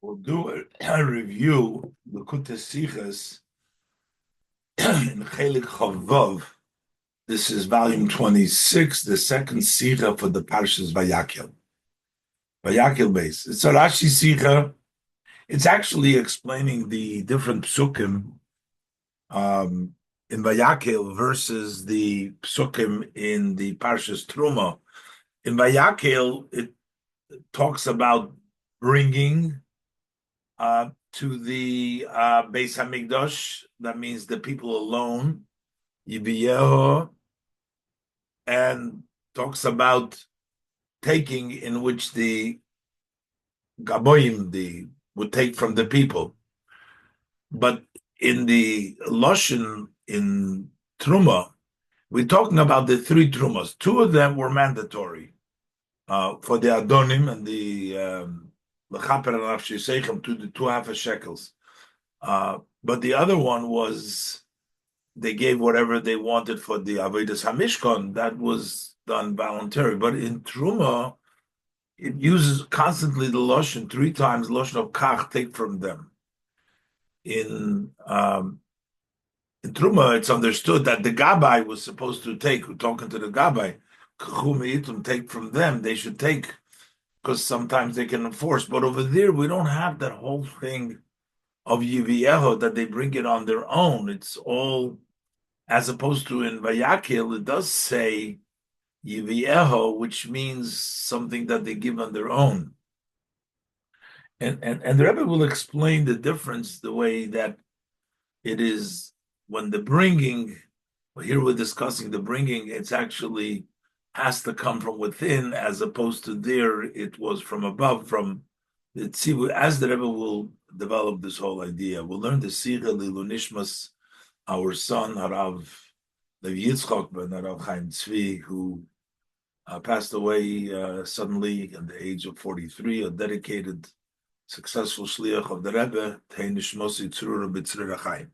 We'll do a review, the Sichas in Chelek Chavav. This is volume 26, the second Sicha for the Parshas Vayakhel. Vayakhel base. It's a Rashi Sicha. It's actually explaining the different psukim in Vayakhel versus the psukim in the Parshas Truma. In Vayakhel, it talks about bringing to the Beis Hamikdash. That means the people alone, Yiviyeho, and talks taking, in which the Gaboim would take from the people. But in the Loshen in Truma, we're talking about the three Trumas. Two of them were mandatory for the Adonim and the L'chaper and Afshisechem, to the 2.5 shekels. But the other one was they gave whatever they wanted for the Avodas HaMishkan. That was done voluntary. But in Truma, it uses constantly the Loshen, 3 times Loshen of Kach, take from them. In Truma, it's understood that the Gabbai was supposed to take, talking to the Gabbai, take from them, they should take, because sometimes they can enforce. But over there, we don't have that whole thing of Yivieho that they bring it on their own. It's all, as opposed to in Vayakhel, it does say Yivieho, which means something that they give on their own. And the Rebbe will explain the difference, the way that it is when the bringing, here we're discussing the bringing, it's actually has to come from within, as opposed to there, it was from above, from the Tzivu. As the Rebbe will develop this whole idea, we'll learn the Sira Lilu Nishmas, our son, Harav Levi Yitzchok ben Harav Chaim Tzvi, who passed away suddenly at the age of 43, a dedicated, successful shliach of the Rebbe, Tei Nishmosi Tzrura B'Tzrura Chaim.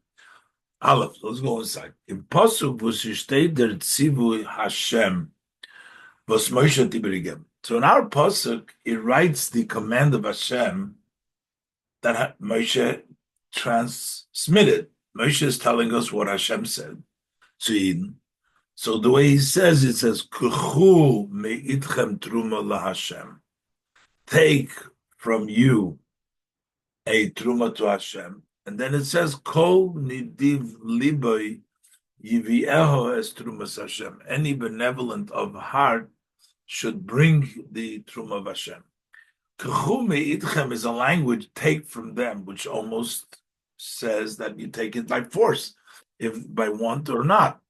Aleph, let's go inside. In Pasuk, wo sie steht der Tzivu Hashem, was Moshe Tiberigem. So in our pasuk, it writes the command of Hashem that Moshe transmitted. Moshe is telling us what Hashem said to Eden. So the way he says, it says, "Kuchu me'itchem truma laHashem." Take from you a truma to Hashem, and then it says, "Kol nidiv liboy yivieho es trumas Hashem." Any benevolent of heart should bring the truma of Hashem. Kuchu me'itchem is a language, take from them, which almost says that you take it by force, if by want or not.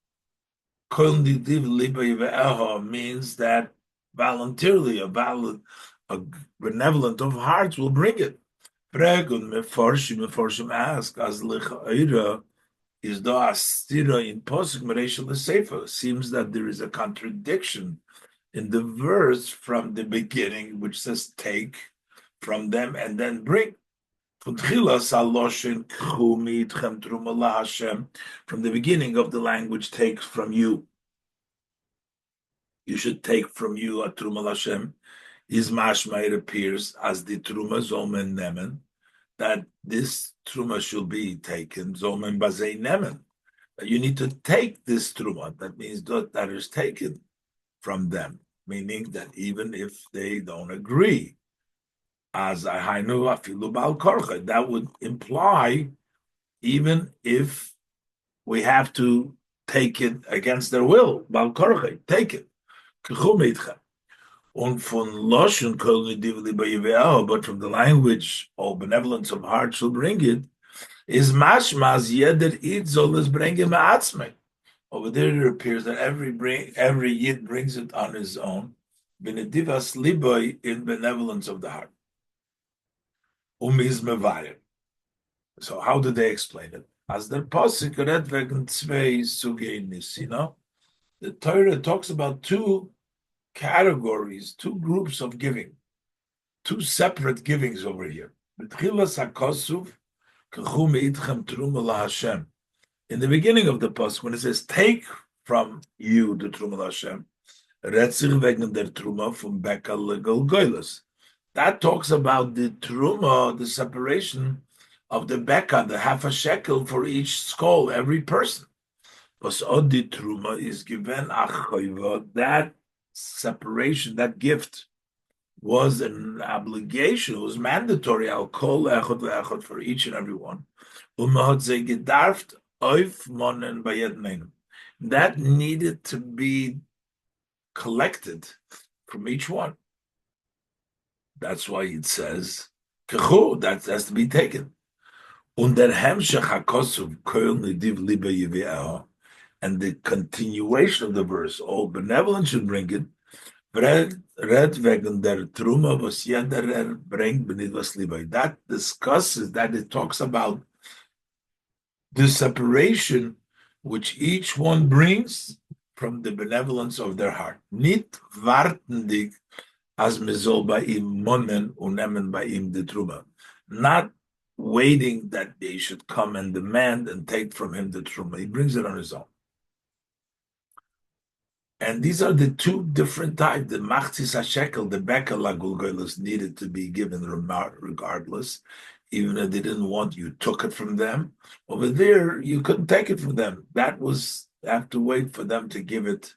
Kol nidiv liboy yivieho means that voluntarily, a benevolent of hearts will bring it. Pregun meforshim ask, as licha'ira is do astira in posuk mereshel l'sefer. Seems that there is a contradiction in the verse from the beginning, which says take from them and then bring. From the beginning of the language, take from you. You should take from you a truma Hashem. Is mashma, it appears, as the truma zomen nemen, that this truma should be taken zomen bazei nemen. You need to take this truma. That means that is taken from them, meaning that even if they don't agree, as hainu afilu bal korcha, that would imply even if we have to take it against their will, bal korcha, take it. But from the language, benevolence of heart shall bring it, is mashmas yeder id soll bring him atzmei. Over there it appears that every yid brings it on his own, benedivas liboy, in benevolence of the heart. Umiz mevayer. So how do they explain it? As the pasuk read wegen zwei sugeinis, the Torah talks about 2 categories, 2 groups of giving, 2 separate givings over here. In the beginning of the pasuk, when it says take from you the truma Hashem, retzich wegen der truma from Vayakhel legolgolos. That talks about the truma, the separation of the beka, the half a shekel for each skull, every person. Was the truma is given a that separation, that gift was an obligation, it was mandatory. I'll call echad leechad for each and every one. Gedarft oif monen bayed. That needed to be collected from each one. That's why it says kechu, that has to be taken. Und der Hemshech HaKosuv Kol Nediv Liba Yivi'ah, and the continuation of the verse, all benevolent should bring it. Red wegen der Truma was jeder bringt benidvas Liba. That discusses, that it talks about the separation which each one brings from the benevolence of their heart. Nit wartendig as mezol ba'im monen unemen ba'im de Truma. Not waiting that they should come and demand and take from him the truma. He brings it on his own. And these are the two different types. The machzis hashekel, the bekel lagulgolos needed to be given regardless, even if they didn't want you took it from them. Over there, you couldn't take it from them. That was, have to wait for them to give it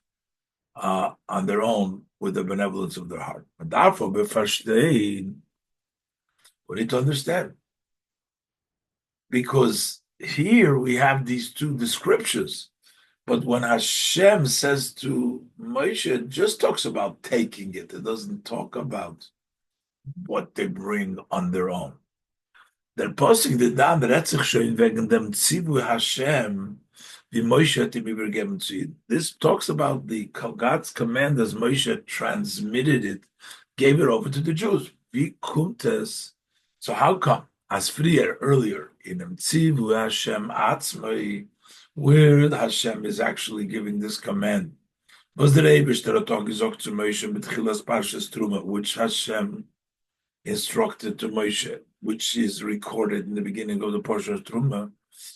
on their own with the benevolence of their heart. But therefore, we need to understand. Because here we have these two descriptions. But when Hashem says to Moshe, it just talks about taking it. It doesn't talk about what they bring on their own. Der Posik the Dan redt sich schon wegen dem Zivu Hashem, wie Moshe hat ihm übergeben zu ihm. This talks about the God's command as Moshe transmitted it, gave it over to the Jews. Wie kommt es? So how come? As früher, earlier, in dem Zivu Hashem Atzmai, where Hashem is actually giving this command. Was der Eibishter hat auch gesagt zu Moshe mit Chilas Parshas Truma, which Hashem instructed to Moshe, which is recorded in the beginning of the Parshas Truma.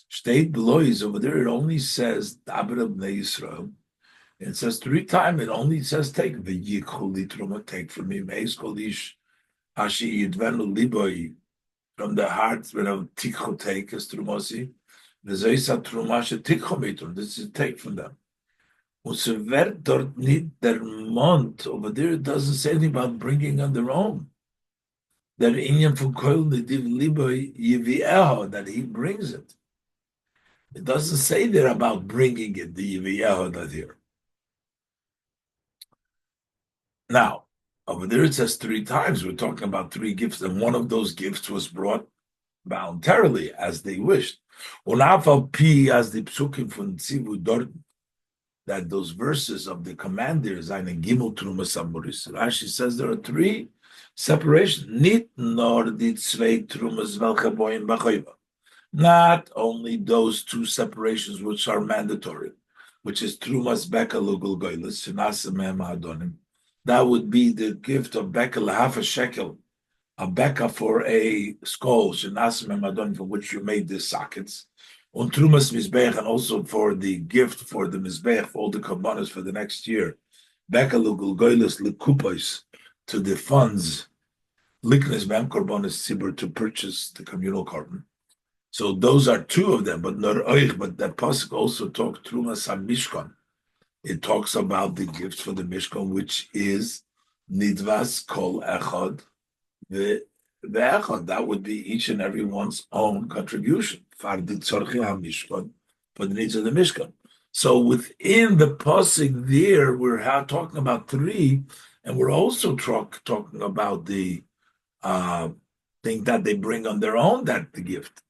Steht below is over there, it only says Daber Bnei Yisrael. It says 3 times, it only says take Vayakhel li Truma, take from him, Eis Kol Ish, Ashi Yidvenu Liboi, from the heart, when a tikho take as Trumosi, this is take from them. Dort nicht der Mond, over there it doesn't say anything about bringing on their own. Der Inyan from Kol Nediv Liboy Yivieho, that he brings it. It doesn't say there about bringing it, the Yivieho that here. Now, over there it says 3 times, we're talking about 3 gifts, and one of those gifts was brought voluntarily as they wished. P as the psukim from Tzivu dort, that those verses of the commanders, eine Gimel Trumas Amoris. Rashi says there are 3 separations. Nit nor die 2 Trumas welche boim b'choiva. Not only those 2 separations which are mandatory, which is Trumas Beka Lugul Goylis, Shinasa Mem Adonim. That would be the gift of Beka half a shekel, a beka for a skull, shenasim madon, for which you made the sockets, und trumas mizbeach, and also for the gift for the mizbeach, for all the korbanos for the next year, beka lugulgoilis lekupos, to the funds, liknes mem korbanos tzibur, to purchase the communal korban. So those are 2 of them, but not oich. But that pasuk also talks trumas hamishkan. It talks about the gift for the mishkan, which is nidvas kol echad. The echad, that would be each and every one's own contribution for the needs of the Mishkan. So within the pasuk there, we're talking about 3, and we're also talking about the thing that they bring on their own, that the gift.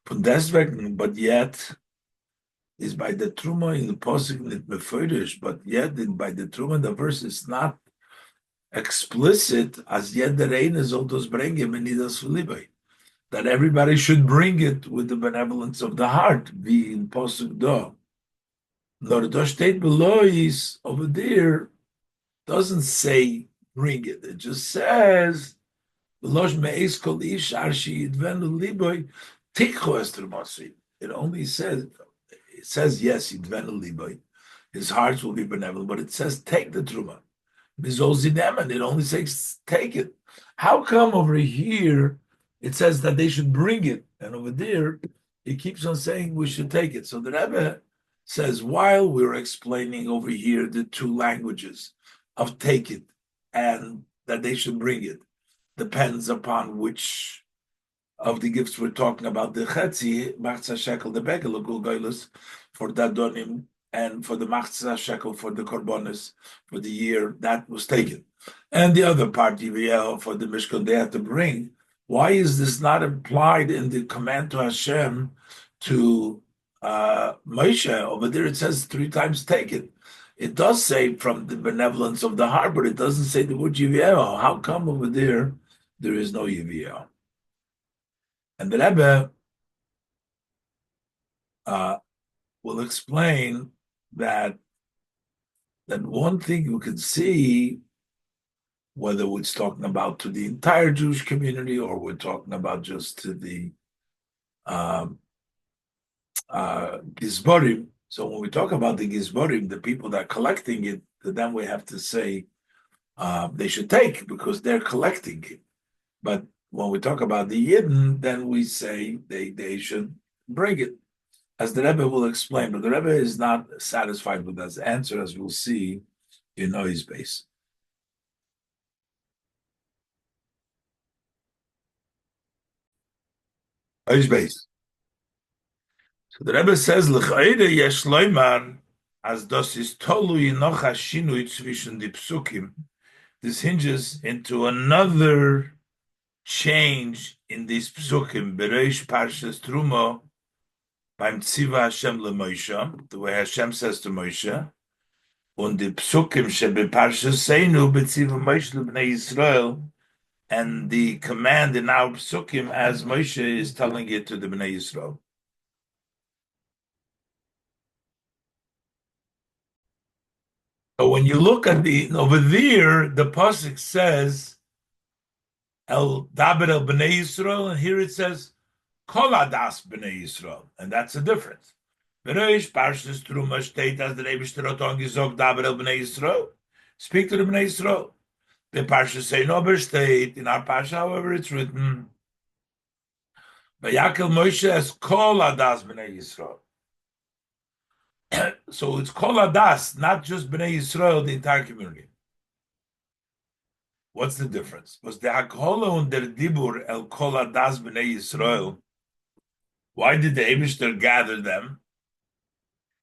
But yet is by the truma in the pasuk not mefurish, but yet by the truma the verse is not explicit as yet the rein is all those bring him and that everybody should bring it with the benevolence of the heart, be in posuk do. Nor the state below is over there doesn't say bring it. It just says it only says yes, his hearts will be benevolent, but it says take the truma. And it only says take it. How come over here it says that they should bring it, and over there it keeps on saying we should take it? So the Rebbe says, while we're explaining over here the two languages of take it and that they should bring it, depends upon which of the gifts we're talking about. The Chetzi, Machzah Shekel, the Begel, Gulgoilus, for the Adonim, and for the Machzah Shekel, for the Korbonis, for the year, that was taken. And the other part, Yiviyah, for the Mishkan, they had to bring. Why is this not implied in the command to Hashem to Moshe? Over there it says 3 times take it. It does say from the benevolence of the heart, but it doesn't say the word Yiviyah. How come over there is no Yiviyah? And the Rebbe will explain that one thing you can see, whether it's talking about to the entire Jewish community or we're talking about just to the Gizborim. So when we talk about the Gizborim, the people that are collecting it, then we have to say they should take because they're collecting it. But when we talk about the Yidden, then we say they should bring it, as the Rebbe will explain. But the Rebbe is not satisfied with that answer, as we'll see in Oi's base. Oi's base. So the Rebbe says, "L'chayre yesh loymar, as das is tolui noch hashinui zwischen die psukim." This hinges into another change in these psukim. Bereish parshas Truma, beim Tziva Hashem leMoshe, the way Hashem says to Moshe, und die psukim shebe parshas Seinu betziva Moshe lebnei Yisrael, and the command in our psukim as Moshe is telling it to the Bnei Yisrael. So when you look at over there, the pasuk says El Daber El Bnei Yisrael, and here it says Kol Adas Bnei Yisrael, and that's the difference. Bereish Parshas Truma steht, as the Rebbe on gesagt, Daber El Bnei Yisrael, speak to the Bnei Yisrael. The Parshas say no state in our Parsha, however, it's written Vayakhel Moshe as Kol Adas Bnei Yisrael. So it's Kol Adas, not just Bnei Yisrael, the entire community. What's the difference? Was the Hakhola und der Dibur el Kol Adas Bnei Yisrael? Why did the Eibishter gather them?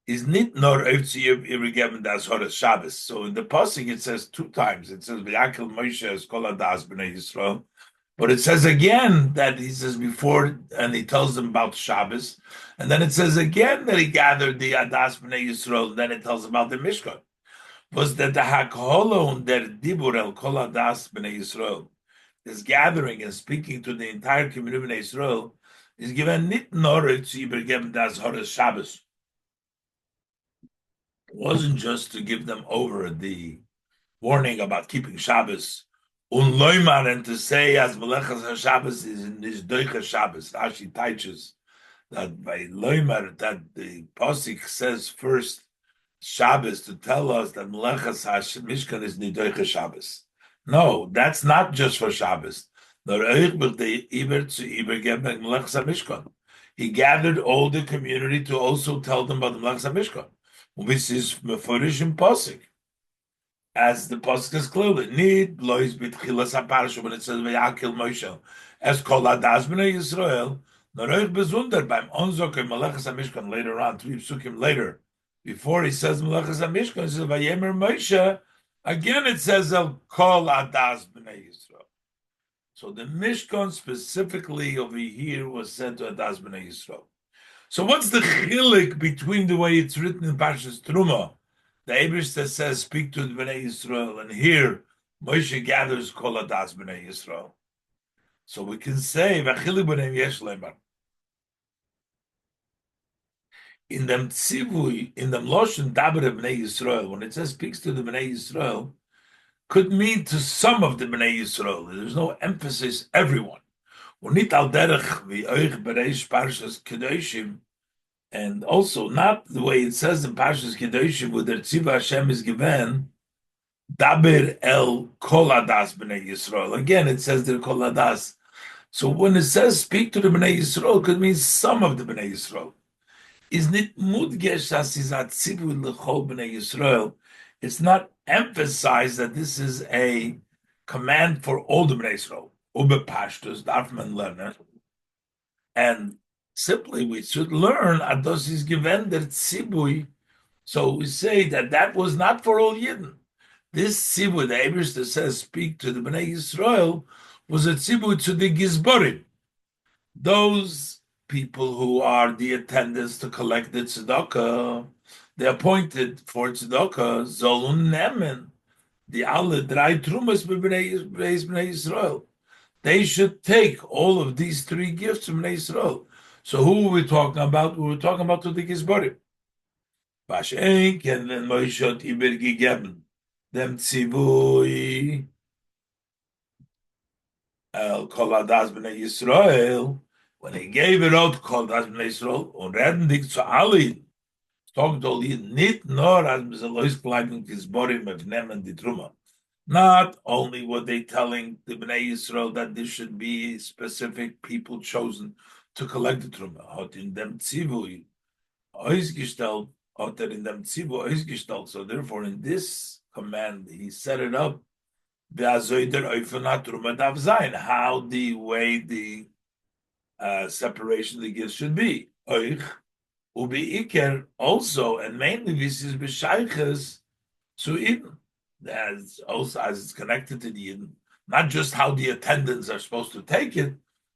Is nit nor übergeben das Horas Shabbos. So in the pasuk it says 2 times. It says Vayakhel Moshe as Kol Adas Bnei Yisrael. But it says again that he says before, and he tells them about Shabbos, and then it says again that he gathered the Adas Bnei Yisrael, and then it tells about the Mishkan. Was that the Hakhola und der Dibur el Kol Adas Bnei Yisrael, this gathering and speaking to the entire community of Bnei Yisrael, is given nit nor zu übergeben das Horas Shabbos. It wasn't just to give them over the warning about keeping Shabbos, Unloimar, and to say as Melechas HaShabbos is in this Doicha Shabbos. Rashi teaches that by Loimar, that the Pasuk says first Shabbos to tell us that Melechas HaMishkan is Nidoicha Shabbos. No, that's not just for Shabbos. He gathered all the community to also tell them about the Melechas HaMishkan. This is Meforish in Pasuk. As the pasuk is clearly, need lois bitchilas haparsha when it says Vayakhel Moshe as Kol Adas Bnei Yisrael. Noroich bezunder beim onzoker Melechas HaMishkan later on 3 psukim later, before he says Melechas HaMishkan, he says Vayemer Moshe. Again, it says El Kol Adas Bnei Yisrael. So the Mishkan specifically over here was said to Adas Bnei Yisrael. So what's the chilik between the way it's written in Parshas Truma? The Eibush that says, speak to the Bnei Yisrael, and here Moshe gathers Kol Adas Bnei Yisrael. So we can say, V'achili b'nei yesh lemar. In them tzivui, in them loshen daber Bnei Yisrael, when it says speaks to the Bnei Yisrael, could mean to some of the Bnei Yisrael. There's no emphasis, everyone. Unit al derech v'oich bereish parshas kedoshim, and also not the way it says in Parshas Kedoshim, where the Tziva Hashem is given, Daber el kol hadas b'nei Yisrael. Again, it says the kol hadas. So when it says speak to the b'nei Yisrael, it could mean some of the b'nei Yisrael. Is nit mudgesh as is atzivui l'chol b'nei Yisrael. It's not emphasized that this is a command for all the b'nei Yisrael. Ube pashtus darf man lernen. And simply we should learn ados is given der tzibui. So we say that that was not for all Yidden. This tzibui, the Ebrish that says speak to the Bnei Yisrael, was a tzibui to the Gizborim, those people who are the attendants to collect the tzedakah. They appointed for tzedakah zolun nemen, the alle drei trumas b'Bnei Yisrael. They should take all of these three gifts from Bnei Yisrael. So who were we talking about? We were talking about to the Gizborim. Vashenk and then Moshe hat übergegeben dem Zivui el Kol Hadas B'nei Yisrael, when he gave it out to Kol Hadas B'nei Yisrael, und reden dich zu allen, talking to all nicht nur als wir so losgleichen Gizborim aufnehmen die Truma. Not only were they telling the Bnei Yisrael that there should be specific people chosen to collect the Truma, hat in dem Zivui ausgestellt, hat in dem Zivui ausgestellt. So therefore, in this command, he set it up how the way the separation of the gifts should be. Also, and mainly this is b'shayches to Eden, as also as it's connected to the Eden, not just how the attendants are supposed to take it,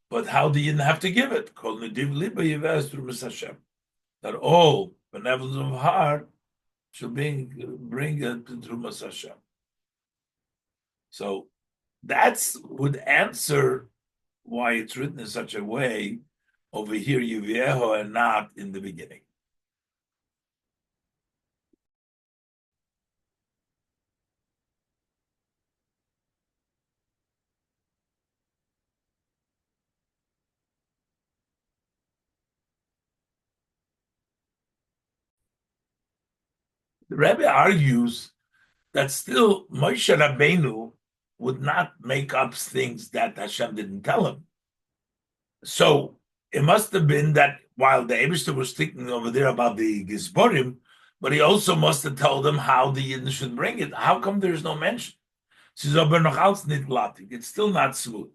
but how the Eden have to give it. That all benevolence of heart should bring it to Trumas Hashem. So that's would answer why it's written in such a way over here, Yivieho, and not in the beginning. The Rebbe argues that still Moshe Rabbeinu would not make up things that Hashem didn't tell him. So it must have been that while the Eibishter was thinking over there about the Gizborim, but he also must have told them how the Yidden should bring it. How come there's no mention? It's still not smooth.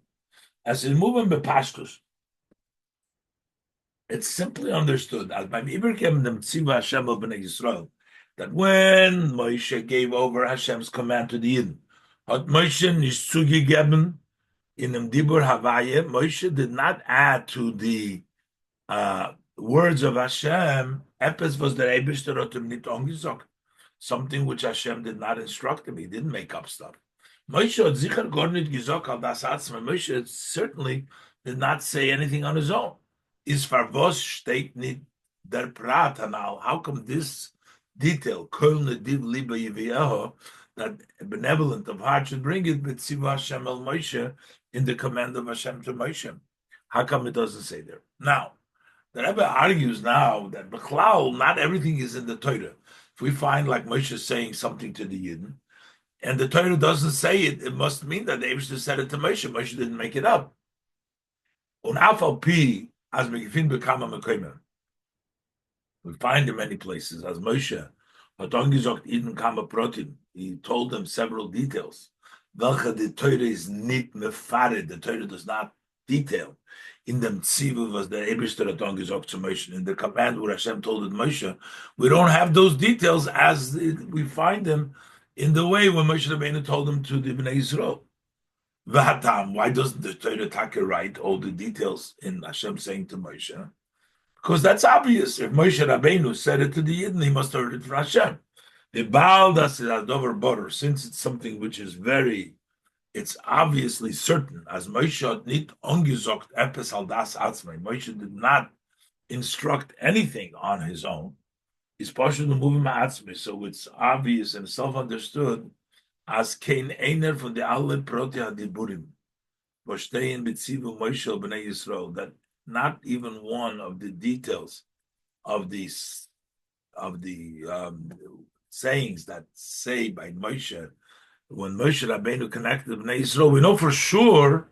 As in moving bepashtus, it's simply understood as by Iberkem dem Tziva Hashem of Bnei Yisrael that when Moshe gave over Hashem's command to the Yidden, hat Moshe nicht zugegeben in dem Dibur Havaye, Moshe did not add to the words of Hashem, Epes was der Eibishter hat ihm nicht angesagt, something which Hashem did not instruct him. He didn't make up stuff. Moshe hat sicher gar nicht gesagt, al das Atzma. Moshe certainly did not say anything on his own. Is farvos steht nicht der Prat anal. How come this detail, kol nediv liba yivieho, that benevolent of heart should bring it, but Tzivu Hashem el Moshe, in the command of Hashem to Moshe? How come it doesn't say there? Now, the Rebbe argues now that B'chlal, not everything is in the Torah. If we find like Moshe saying something to the Yidden, and the Torah doesn't say it, it must mean that the Eibishter said it to Moshe. Moshe didn't make it up. On Afal Pi, as Megifin Bekama Mekoimer, we find in many places, as Moshe, hat angesagt, Eden Kama Protein, he told them several details. Welche the Torah is nicht mefared, the Torah does not detail. In dem Tzivu was the Eibishter hat angesagt to Moshe, in the command where Hashem told it Moshe, we don't have those details as we find them in the way when Moshe Rabbeinu told them to the Bnei Yisrael. V'hatam, why doesn't the Torah Taka write all the details in Hashem saying to Moshe? Because that's obvious. If Moshe Rabbeinu said it to the Yidden, he must have heard it from Hashem. The Baal das is adover border, since it's something which is it's obviously certain, as Moshe hat nicht angesagt, epes al das atzmai. Moshe did not instruct anything on his own. He's partial to move him atzmai, so it's obvious and self-understood as kein einer von the alle proti hadiburim, v'shtein b'tzivu Moshe b'nei Yisrael, that not even one of the details of the sayings that say by Moshe when Moshe Rabbeinu connected Bnei Yisrael, we know for sure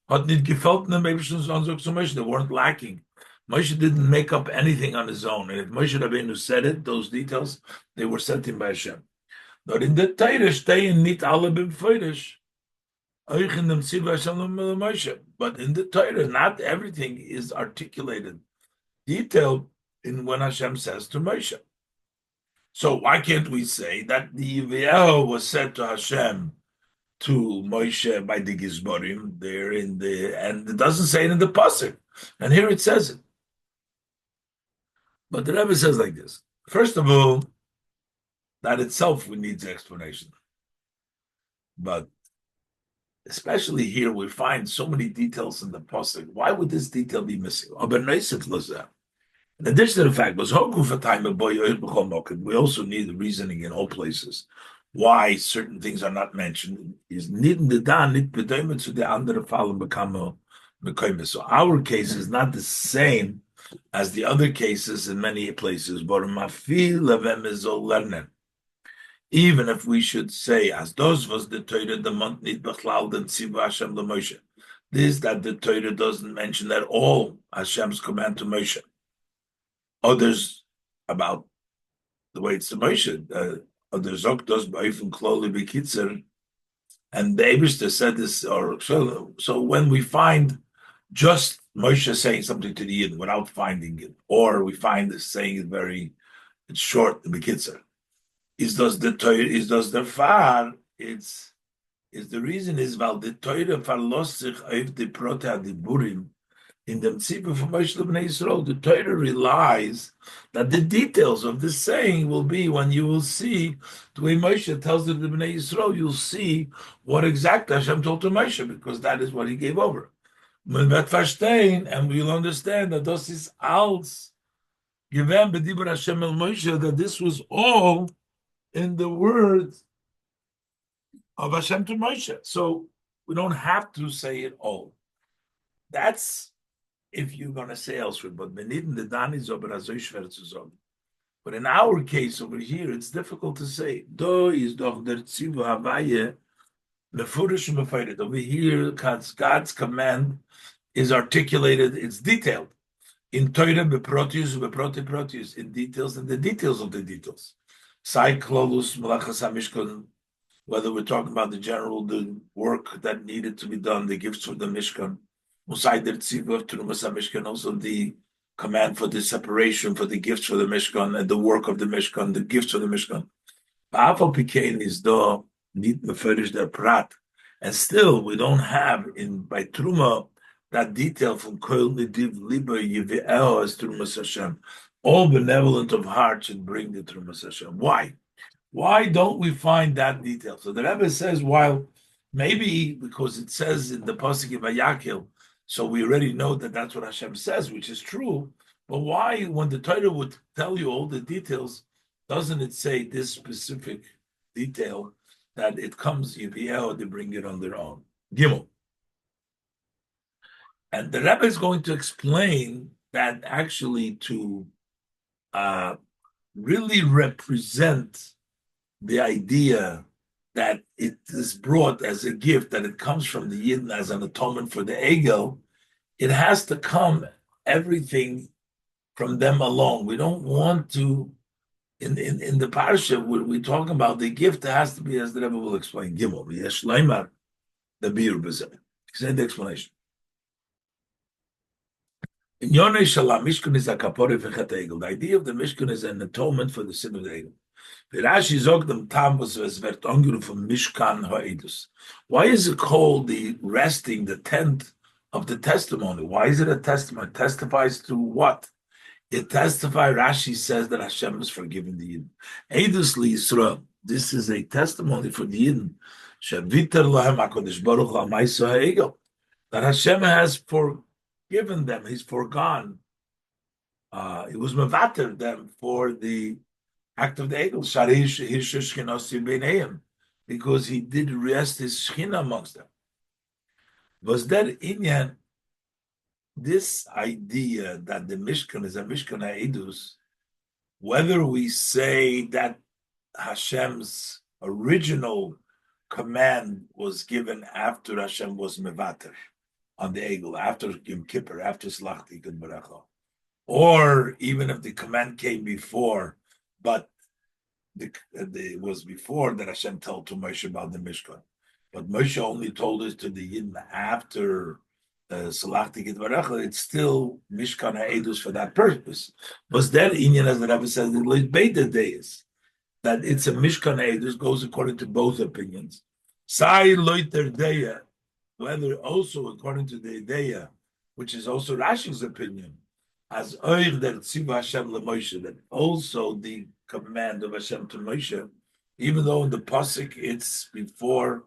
hat nicht gefällt in the Eibishter's Ansog to Moshe. They weren't lacking. Moshe didn't make up anything on his own. And if Moshe Rabbeinu said it, those details, they were sent him by Hashem. But in the Torah, stehen nicht alle b'mfeirish. Euch in dem Tziva Hashem Moshe. But in the Torah, not everything is articulated, detailed in when Hashem says to Moshe. So why can't we say that the Vayakhel was said to Hashem to Moshe by the Gizborim there in the, and it doesn't say it in the pasuk, and here it says it. But the Rebbe says like this: first of all, that itself needs explanation, but especially here we find so many details in the pasuk. Why would this detail be missing? In addition to the fact, we also need the reasoning in all places why certain things are not mentioned. Is so our case is not the same as the other cases in many places. Even if we should say, as those was the Torah, the month need bechlal den tziva Hashem le Moshe. This that the Torah doesn't mention at all Hashem's command to Moshe. Others about the way it's to Moshe. Others does ba'ifun kloli b'kitzer, and the Eibishter said this. Or so when we find just Moshe saying something to the Yid without finding it, or we find this saying it very, it's short the b'kitzer. Is does the Torah? Is does the far? It's the reason is weil the Torah verlost sich auf die Prote Adiburim. In the Tzibah for Moshe Bnei Yisrael, the Torah relies that the details of this saying will be when you will see the way Moshe tells the Bnei Yisrael, you'll see what exactly Hashem told to Moshe, because that is what he gave over. And we'll understand that this is als given b'dibur Hashem el Moshe, that this was all in the words of Hashem to Moshe. So we don't have to say it all. That's if you're going to say elsewhere, but but in our case over here, it's difficult to say. Do is doch der Tzivu Havaye mefurish mefayred. Over here, God's command is articulated, it's detailed. In Torah, beprotius, in details, and the details of the details. Sai klolus malachas hamishkan, whether we're talking about the work that needed to be done, the gifts for the Mishkan, also the command for the separation, for the gifts for the Mishkan, and the work of the Mishkan, the gifts for the Mishkan. is the need mefurish der prat, and still we don't have by Truma that detail from Koil Nidiv Liber Yivi'el as Trumas Hashem. All benevolent of heart should bring the Trumas Hashem. Why? Why don't we find that detail? So the Rebbe says, while maybe because it says in the pasuk of Vayakhel, so we already know that that's what Hashem says, which is true. But why, when the Torah would tell you all the details, doesn't it say this specific detail that it comes Yivi'el to bring it on their own? Gimel. And the Rebbe is going to explain that actually to really represent the idea that it is brought as a gift, that it comes from the Yidden as an atonement for the Egel, it has to come everything from them alone. We don't want to, in the parsha, we're talking about the gift, it has to be, as the Rebbe will explain, Gimel, Yesh Leimar, the Bir B'zeh. Extend the explanation. In Yonei Shalom, Mishkan is a kapore v'chet Egel. The idea of the Mishkan is an atonement for the sin of the Egel. Rashi sagt dem Tam, was wird angerufen Mishkan ha'edus. Why is it called the resting, the tent of the testimony? Why is it a testimony? It testifies to what? It testifies, Rashi says that Hashem has forgiven the Yidden. Edus li Yisrael. This is a testimony for the Yidden. Shaviter lahem HaKadosh Baruch L'Maisa ha'egel. That Hashem has forgiven them. He's forgone. It was mevater them for the act of the Egel, because he did rest his Shechina amongst them. Was that Inyan, this idea that the Mishkan is a Mishkan HaEdus, whether we say that Hashem's original command was given after Hashem was mevater on the Egel, after Yom Kippur, after Slachti and Vayakhel, or even if the command came before, but it was before that Hashem told to Moshe about the Mishkan. But Moshe only told us to the Yidden after Salachti Gid Vayakhel. It's still Mishkan HaEdus for that purpose. But that Inyan, as the Rabbi says, the Beta days, that it's a Mishkan HaEdus, goes according to both opinions. Sai Loiter Deya, whether also according to the Deya, which is also Rashi's opinion, as Oich der Tziva Hashem LeMoshe, that also the command of Hashem to Moshe, even though in the pasuk it's before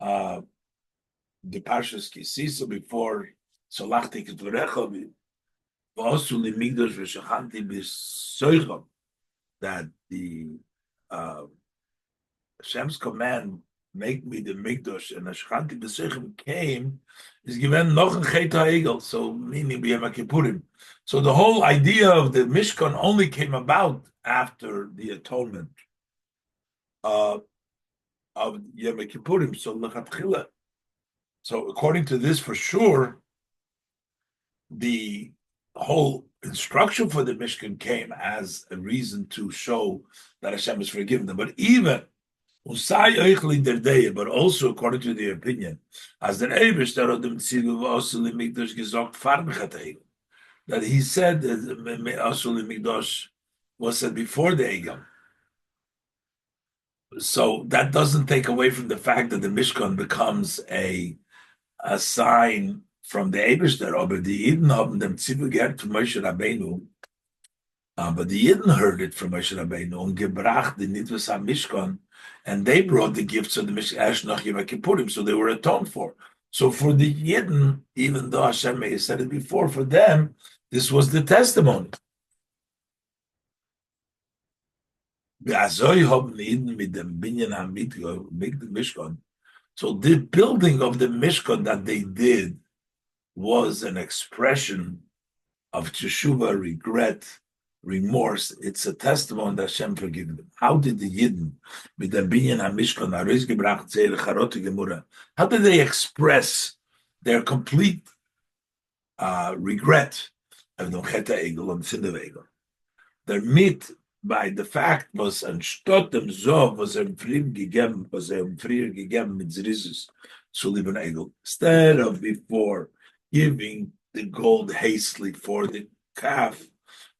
the Parshas Kisisa, before Solachti Ketvarecha, also the Migdosh v'Shachanti b'Soicham, that the Hashem's command, make me the Migdosh, and Shachanti b'Soicham came, is given noch ein Chet HaEgel, so meaning B'Yom Kippurim. So the whole idea of the Mishkan only came about after the atonement of Yom Kippurim. So lechatchila. So according to this, for sure, the whole instruction for the Mishkan came as a reason to show that Hashem has forgiven them. But even but also according to the opinion, as the that he said that was said before the Egel. So that doesn't take away from the fact that the Mishkan becomes a sign from the Eberster, but the Yidden haben dem Zivu gehört von Moshe Rabbeinu, but the Yidden heard it from Moshe Rabbeinu and gebracht the Nitvus HaMishkan, and they brought the gifts of the Mishkan Ash nach Yom Kippurim, so they were atoned for. So for the Yidden, even though Hashem may have said it before, for them, this was the testimony. So the building of the Mishkan that they did was an expression of teshuvah, regret, remorse. It's a testimony that Hashem forgiven them. How did the Yidden, with the binyan hamishkan, how did they express their complete regret of the Chet HaEgel and Sin of Egel? Their meat by the fact was anstatt dem Zov was früher gegeben mit Zrizus zu lieben Egel. Instead of before giving the gold hastily for the calf,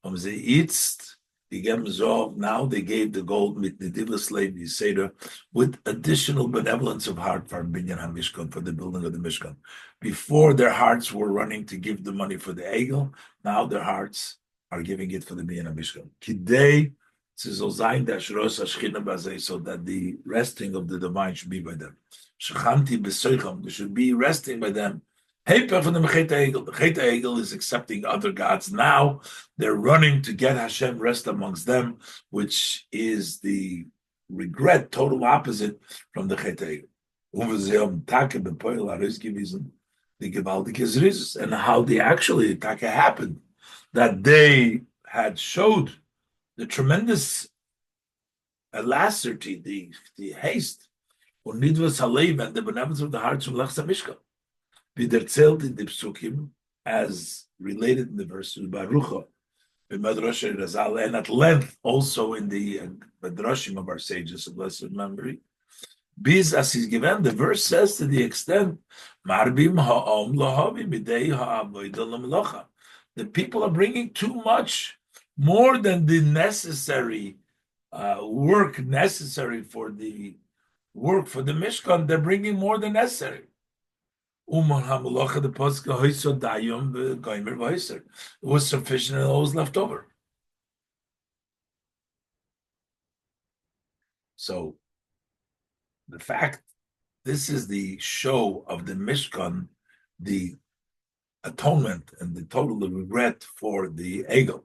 they eats gegeben Zov. Now they gave the gold mit the divas lady Seder with additional benevolence of heart for Binyan HaMishkan, for the building of the Mishkan. Before their hearts were running to give the money for the Egel, now their hearts are giving it for the Binyan HaMishkan. Today, so that the resting of the divine should be by them. They should be resting by them. The Chet HaEgel is accepting other gods. Now they're running to get Hashem rest amongst them, which is the regret, total opposite from the Chet HaEgel. And how they actually happened, that they had showed the tremendous alacrity, the haste, and the benevolence of the hearts from Lechsa Mishkan. Be der zählt in the psukim, as related in the verses, Baruch B'Medrash Razal, and at length also in the Medrashim of our sages of blessed memory. Biz as he's given, the verse says to the extent, Marbim ha'om lahavi midei ha'avodah l'melacha. The people are bringing too much, more than the necessary work necessary for the work for the Mishkan. They're bringing more than necessary. It was sufficient and all was left over. So the fact, this is the show of the Mishkan, the atonement and the total regret for the Egel.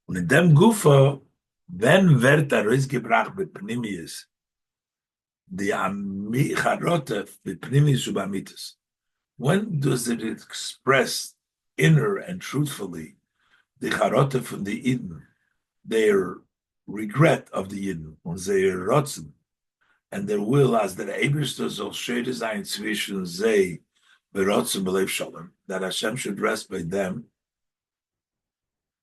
Und in dem Gufa, wenn wird gebracht bepnimius, the amicharote bepnimius ubamitis. When does it express inner and truthfully the charote from the Eden, their regret of the Eden, und their rotzen, and their will as der Eberster soll schön sein zwischen sie, berotzen belev shalom, that Hashem should rest by them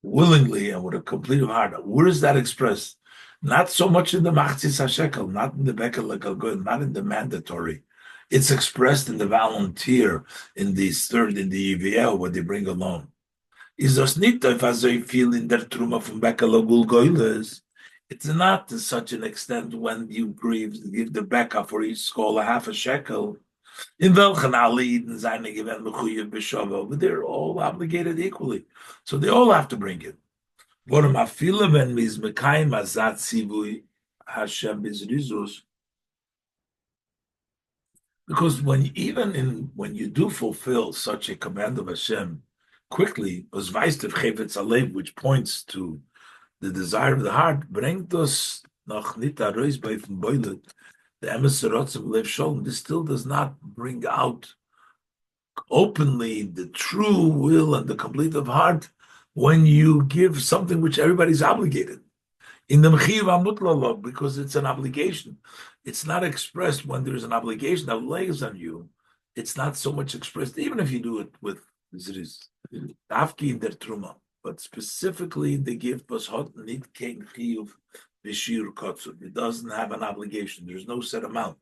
willingly and with a complete heart. Where is that expressed? Not so much in the Machzis HaShekel, not in the Bekel Lekel, not in the mandatory. It's expressed in the volunteer, in the EVL, where they bring alone. Is das nicht einfach so viel in der Truma from Bekel Goiles? It's not to such an extent when you give the Becca for each skull a half a shekel. In welchen alle Eden seine given mechuyev b'shava, but they're all obligated equally, so they all have to bring it. Warum afile when mis mekayim azat sivui Hashem bizrizus? Because when you do fulfill such a command of Hashem quickly, was weißt Chayvetz Alev, which points to the desire of the heart, bringt us noch nit a reis bei von boilet. The emes of lev shalom. This still does not bring out openly the true will and the complete of heart when you give something which everybody's obligated. In the mechiv amutlalov, because it's an obligation. It's not expressed when there's an obligation that lays on you. It's not so much expressed, even if you do it with zriz, afki in der truma, but specifically the gift was hot nit kein chiyuv b'shir kotzur. It doesn't have an obligation. There's no set amount.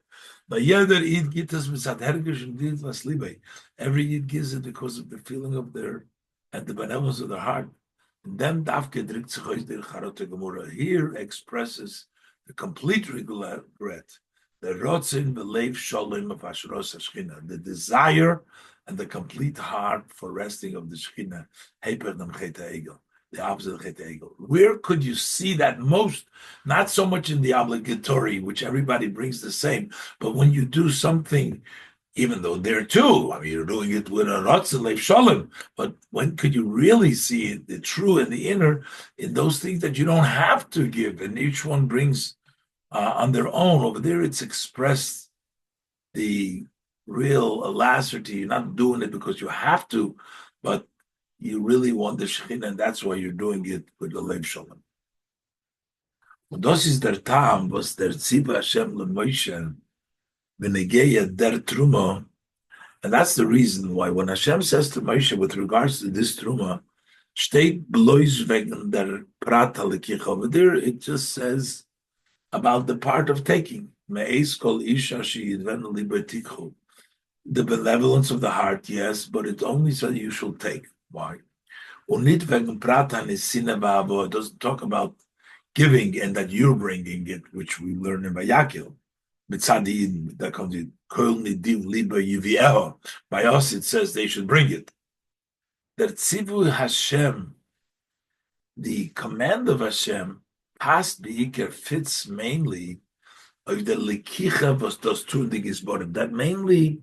But yeder id gitas misad hergish and did vaslibe. Every id gives it because of the feeling of their and the benevolence of their heart. And then Davke drikt sich aus der Charote Gemura here expresses the complete regret, the rotzin belev shalom of Asheros Shechina, the desire and the complete heart for resting of the Shechina, Heper Nam Cheta Egel, the opposite of Cheta Egel. Where could you see that most? Not so much in the obligatory, which everybody brings the same, but when you do something, even though there too, I mean, you're doing it with a rotzin lev shalom, but when could you really see it, the true and the inner, in those things that you don't have to give, and each one brings on their own? Over there, it's expressed the real alacrity. You're not doing it because you have to, but you really want the Shekhinah, and that's why you're doing it with the lev shalom. Und das ist der Tam, was der Tziva Hashem leMoshe v'negeya der Truma, and that's the reason why when Hashem says to Moshe with regards to this Truma, steht bloß wegen der Prat halekicha. Over there, it just says about the part of taking. Me'ez kol isha she'yidven libertikhu. The benevolence of the heart, yes, but it only says you shall take. Why? Und nicht wegen Prat hanisina ba'avo. It doesn't talk about giving and that you're bringing it, which we learn in Vayakhel. Mitzadin, that comes in Kol nidiv liba yivieho. By us, it says they should bring it. That tzivu Hashem, the command of Hashem, past beikar fits mainly of the likicha was das tun the gizborim. That mainly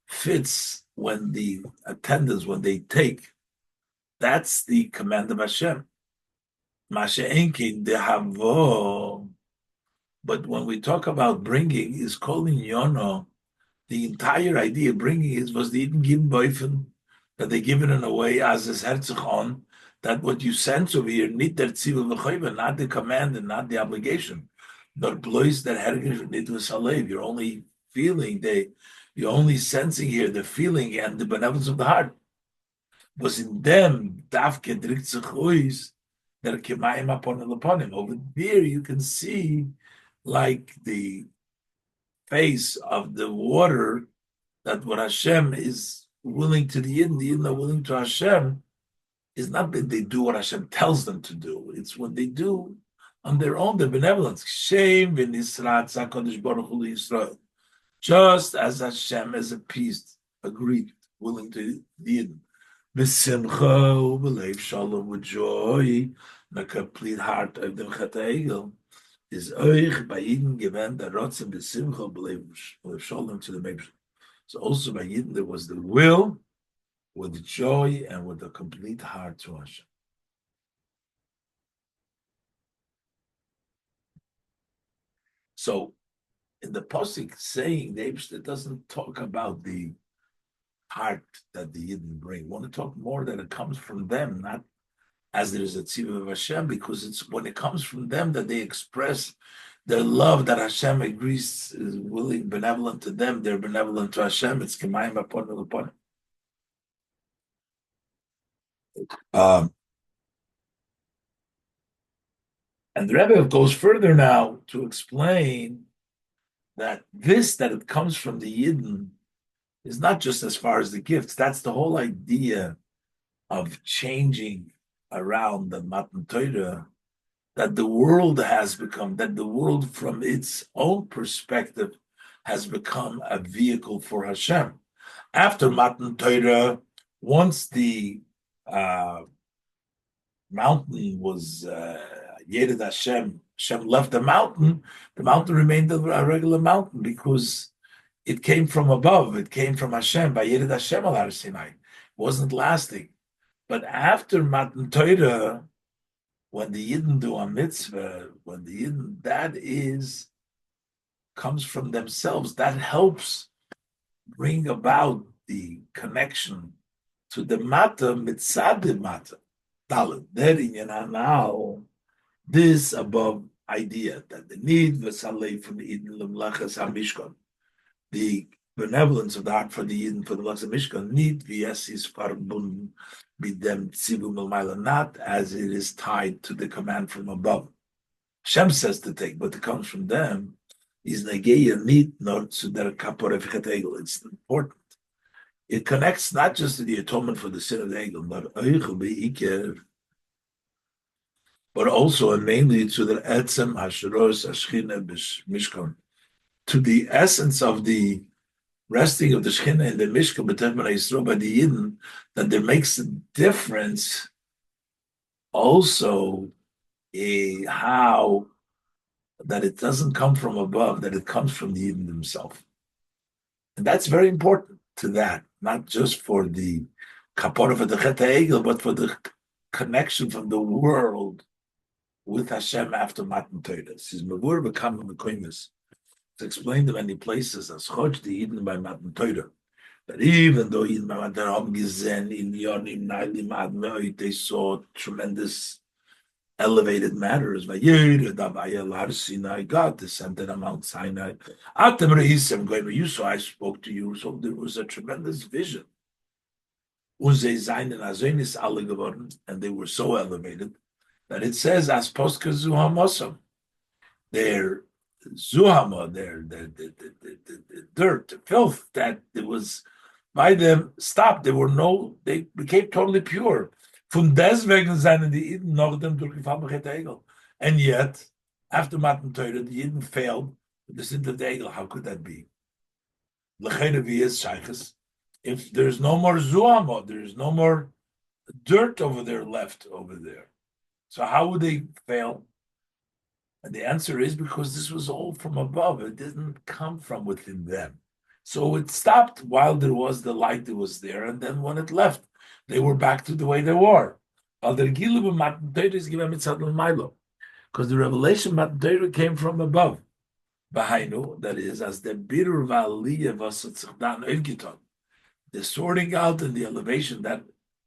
fits when the attendants, when they take. That's the command of Hashem. Mashe enkin dehavo. But when we talk about bringing, is calling yono, the entire idea of bringing is was the Eden given boyfen, that they give it in a way as is herzich on, that what you sense over here, nit der tzivul v'choyva, not the command and not the obligation, but blois that hergish nit v'salev. You're only feeling, you're only sensing here the feeling and the benevolence of the heart. Was in them, davke drikt sich ois, der kemayim upon him. Over there you can see like the face of the water, that what Hashem is willing to the Yidden are willing to Hashem, is not that they do what Hashem tells them to do. It's what they do on their own, their benevolence. Shem v'nisrat tzakadosh baruch hu Yisrael. Just as Hashem has appeased, agreed, willing to the Yidden. B'simcha u'b'leiv shalom, with joy, and a complete heart of the Chet Egel, is euch bei Yidden gewähnt der Rotzen b'simcha b'leiv shalom to the Meibsh. So also by Yidden there was the will, with joy and with a complete heart to Hashem. So in the Pasuk saying, the Eibshter doesn't talk about the heart that the Yidden bring. We want to talk more that it comes from them, not as there is a tziva of Hashem, because it's when it comes from them that they express Their love that Hashem agrees is willing, benevolent to them, they're benevolent to Hashem. It's Kemayim upon. And the Rebbe goes further now to explain that it comes from the Yidden is not just as far as the gifts. That's the whole idea of changing around the Matan Torah, that the world from its own perspective has become a vehicle for Hashem. After Matan Torah, once the mountain was Yered Hashem left the mountain remained a regular mountain because it came from above. It came from Hashem. By Yered Hashem al Har Sinai. It wasn't lasting. But after Matan Torah, when the Yidden do a mitzvah, comes from themselves, that helps bring about the connection to the Mata mitzad the Mata. This above idea that the need v'salei from the Yidden l'mlachas hamishkan, the benevolence of the heart for the Yidden for the Mlachas hamishkan, need v'yesis farbun b'dem tzivum l'mayla, not as it is tied to the command from above. Hashem says to take, but it comes from them. Is negeya need not to their kapor efchet egel. It's important. It connects not just to the atonement for the sin of the egel, but also and mainly to the etzem hasharos ashchina mishkan, to the essence of the resting of the Shekhinah in the Mishkan by the Yidden, that there makes a difference also how that it doesn't come from above, that it comes from the Yidden himself. And that's very important to that, not just for the Kapara for the Chet HaEgel, but for the connection from the world with Hashem after Matan Torah. This is Mavur B'Kam Mekoimis. It's explained in many places as Chodsh the Yidden by Matan Torah. That even though Yidden by Matan Torah in Yonim Nailim Ad Me'oit, they saw tremendous elevated matters. Vayakhel Har Sinai, God descended on Mount Sinai. Atem Rehisem Goyim, you saw I spoke to you. So there was a tremendous vision. And they were so elevated that it says as Postka Zuhamosam, their Zuhama, their dirt, the filth that it was by them stopped. They became totally pure. Von deswegen seien die Iden noch dem durchgefallen mit der Egel. And yet, after Matan Torah, the Iden failed with the sin of the Egel. How could that be? If there's no more Zuhama, there's no more dirt over there left over there. So how would they fail? And the answer is because this was all from above. It didn't come from within them. So it stopped while there was the light that was there, and then when it left, they were back to the way they were. Because the revelation Matan Torah came from above. That is, as the birur v'aliyah v'asotzichdan, the sorting out and the elevation that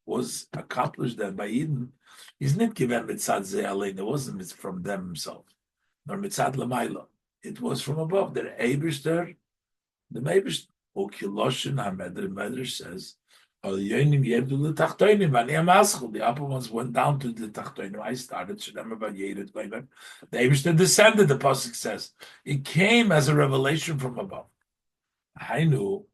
was accomplished then by Eden is not given mitzad ze alein. It wasn't from them themselves, nor mitzad l'mayla. It was from above. The Eibishter, the Eibishter, Ukiloshin HaMedrash says, the upper ones went down to the Tachtoinim. I started. The Eibishter descended, the Pasuk says. It came as a revelation from above. I knew,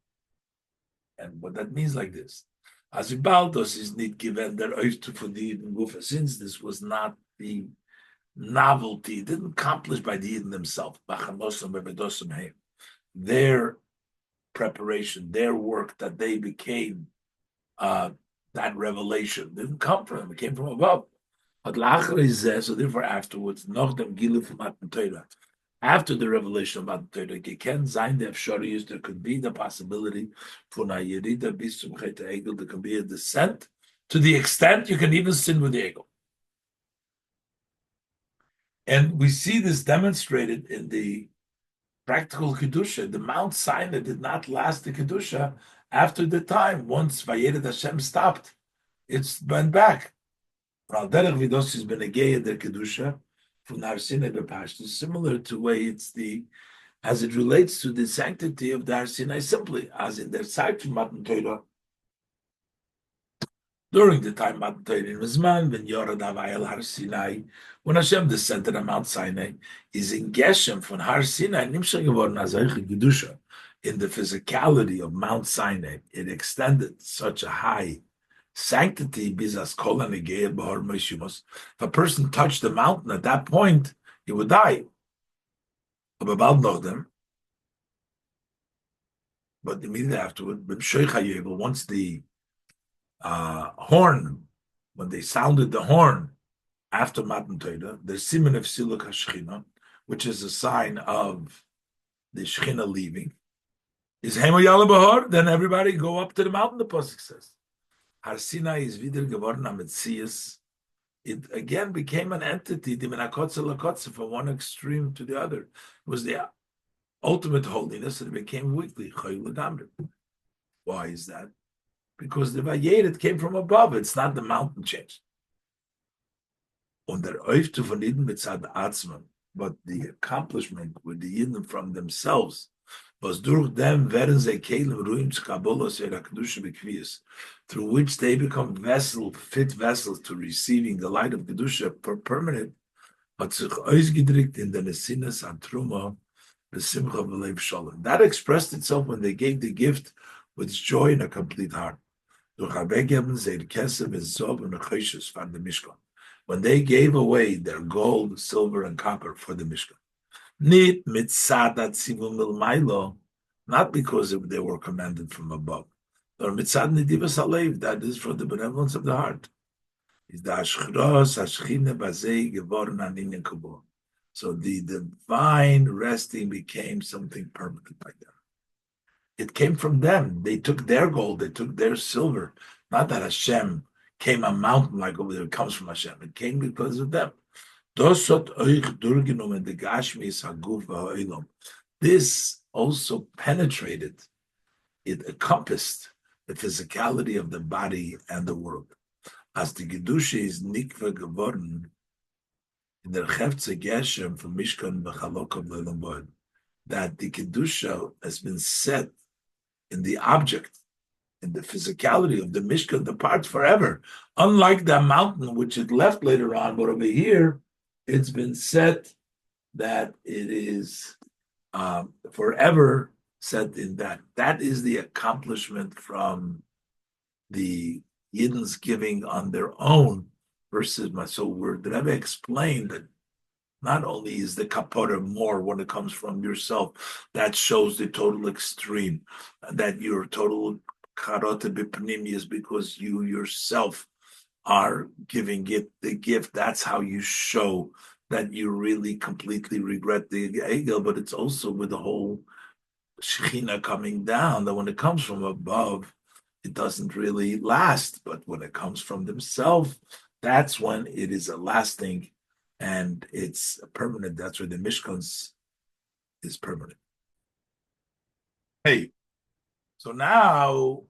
and what that means like this. As Baldos is not given their oath to Fadid Gufa, since this was not the novelty, it didn't accomplish by the Eden themselves. Their preparation, their work that they became that revelation didn't come from them, it came from above. But so therefore afterwards, after the revelation of Matan Torah, there could be the possibility for there can be a descent to the extent you can even sin with the ego. And we see this demonstrated in the practical Kedusha. The Mount Sinai did not last the Kedusha after the time. Once Vayered Hashem stopped, it went back. Al derech vidos is benegeya der Kedusha from Har Sinai b'Pashtus, similar to the way it's as it relates to the sanctity of the Har Sinai simply, as in their side from Matan Torah, during the time Matan Torah in Mizman, when Yorad Vayakhel Har Sinai, when Hashem descended on Mount Sinai, is in Geshem from Har Sinai, Nimshach geworden as Eiche Gedusha. In the physicality of Mount Sinai, it extended such a high sanctity, bizas kol hanegeh b'har meishumos. If a person touched the mountain at that point, he would die. But immediately afterward, once the horn, when they sounded the horn after Matan Torah, the siman of Siluk HaShechina, which is a sign of the Shechina leaving, is Hema Yala Bahar, then everybody go up to the mountain, the Pasuk says. Har Sinai is wieder geworden am Metzias. It again became an entity, the Menakotze Lakotze, from one extreme to the other. It was the ultimate holiness, and it became weekly. Why is that? Because the Vayered came from above. It's not the mountain change. Und der Oiftu von Eden mitzad Atzman, but the accomplishment with the Yidden from themselves was durch them werden sie kelim ruim tzkabolos kedusha b'kvius, through which they become fit vessels to receiving the light of kedusha per permanent, hat sich ausgedrückt in der Nesinas an Truma b'simcha v'leiv shalom. That expressed itself when they gave the gift with joy and a complete heart. Durch Habegeben zeir kesef and zov and achoshes from the Mishkan, when they gave away their gold, silver, and copper for the Mishkan. Not because they were commanded from above, or mitzad nidivas alev, that is for the benevolence of the heart. So the divine resting became something permanent by them. It came from them. They took their gold, they took their silver. Not that Hashem came a mountain like over there, it comes from Hashem. It came because of them. This also penetrated, it encompassed the physicality of the body and the world. As the Gedusha is nikva geworden, in der Chefze Geshem from Mishkan b'chalokav le'lam, that the Kedusha has been set in the object, in the physicality of the Mishkan, the parts forever. Unlike the mountain, which it left later on, but over here, it's been set that it is forever set in that. That is the accomplishment from the Yidden's giving on their own versus my soul word. The Rebbe explained that not only is the kapara more when it comes from yourself, that shows the total extreme, that your total karata b'pnimius, because you yourself are giving it the gift. That's how you show that you really completely regret the egel, but it's also with the whole Shechina coming down, that when it comes from above, it doesn't really last. But when it comes from themselves, that's when it is a lasting and it's permanent. That's where the Mishkans is permanent. Hey, so now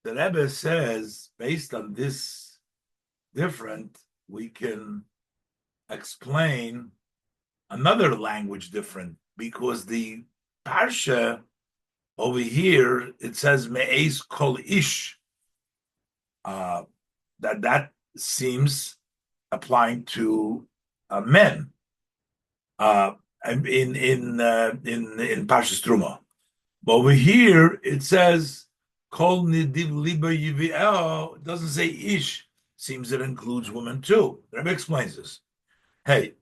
the Rebbe says, based on this different, we can explain another language different, because the Parsha over here, it says Me'ez Kol Ish. That seems applying to men in Parshas Truma. But over here it says Kol Nidiv Liba Yivi'el. It doesn't say Ish. Seems it includes women too. The Rebbe explains this. Hey,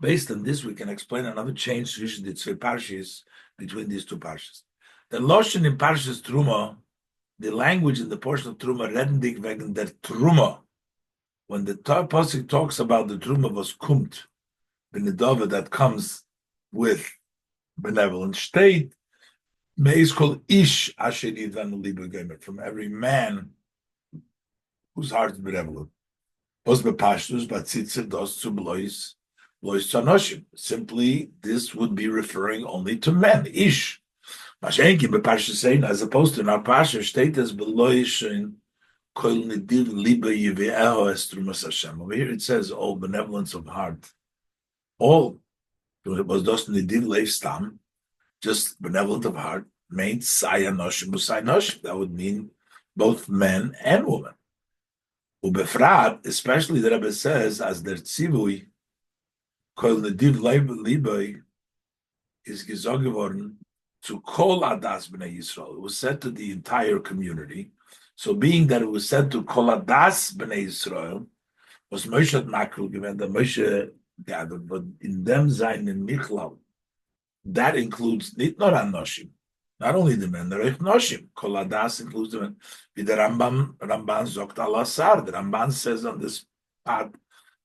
based on this, we can explain another change between these two parshas. The Loshen in Parshas Truma, the language in the portion of Truma, Redendik wegen der Truma. When the Pasuk talks about the Truma was kumt, the Nedava that comes with benevolent state, may is called Ish Asher Yidvan Liba Gemer, from every man whose heart is benevolent. Simply, this would be referring only to men, Ish. As opposed to in our Pasha, state as Over here it says all benevolence of heart. All was das nidiv leif stam, just benevolent of heart, means sayanoshim usaynoshim. That would mean both men and women. Ubefrat, especially the Rebbe says, as der tzivui, kol nidiv libay, is gesagt geworden to kol adas b'nei Yisrael. It was said to the entire community. So being that it was said to kol adas b'nei Yisrael, was Moshe makru given that Moshe gathered, but in them sein in Michlal, that includes not anoshim, not only the men, the noshim. Kol adas includes the men. The Ramban zokt al asar. The Ramban says on this part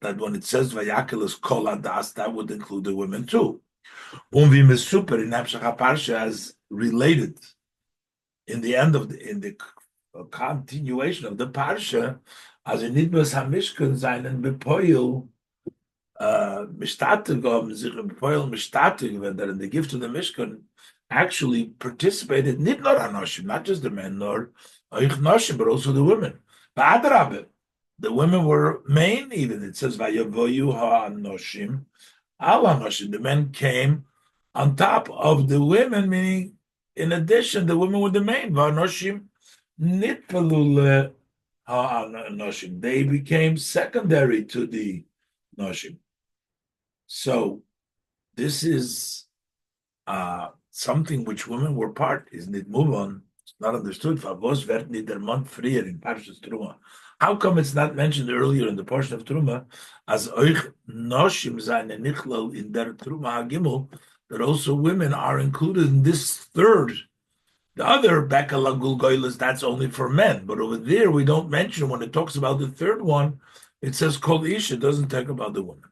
that when it says Vayakhel is kol adas, that would include the women too. Umvim is super in Hamshach Parsha as related in the end of the continuation of the Parsha, as in Nidbas HaMishkan seinen Bepoil Mishtatig sich Bepoil Mishtatig, when they're in the gift of the Mishkan, actually participated not Anoshim, not just the men, nor Oich Noshim, but also the women. Ba'adrabe, the women were main even. It says Vayavoyu HaNoshim, Al HaNoshim, the men came on top of the women, meaning in addition, the women were the main. Vanoshim nitpalul ha'anoshim. They became secondary to the noshim. So this is something which women were part. Isn't it? Move on. It's not understood. Favos werd nicht der Mann frier in Parshas Truma. How come it's not mentioned earlier in the portion of Truma as euch noshim seine nichlal in der Truma hagimel, that also women are included in this third. The other Bekala Gulgoilas, that's only for men. But over there, we don't mention when it talks about the third one, it says Kol Ish, it doesn't talk about the woman.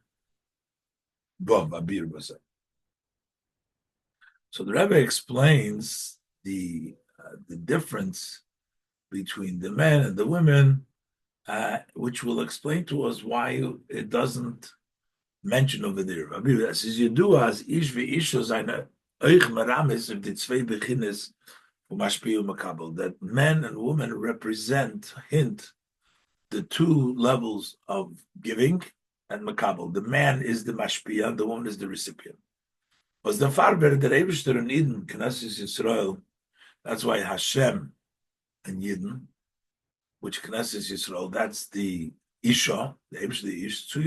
So the Rebbe explains the difference between the men and the women, which will explain to us why it doesn't mention over there. As you do as ish ve'isha seine euch meramis of the zwei beginnes umashpiu makabel, that men and women represent, hint, the two levels of giving and makabel. The man is the mashpia, the woman is the recipient. Was the farber der Eibishter in Eden, Knesset Yisrael, that's why Hashem and Yidden, which Knesset Yisrael, that's the Isha, the Eibishter Ish, zu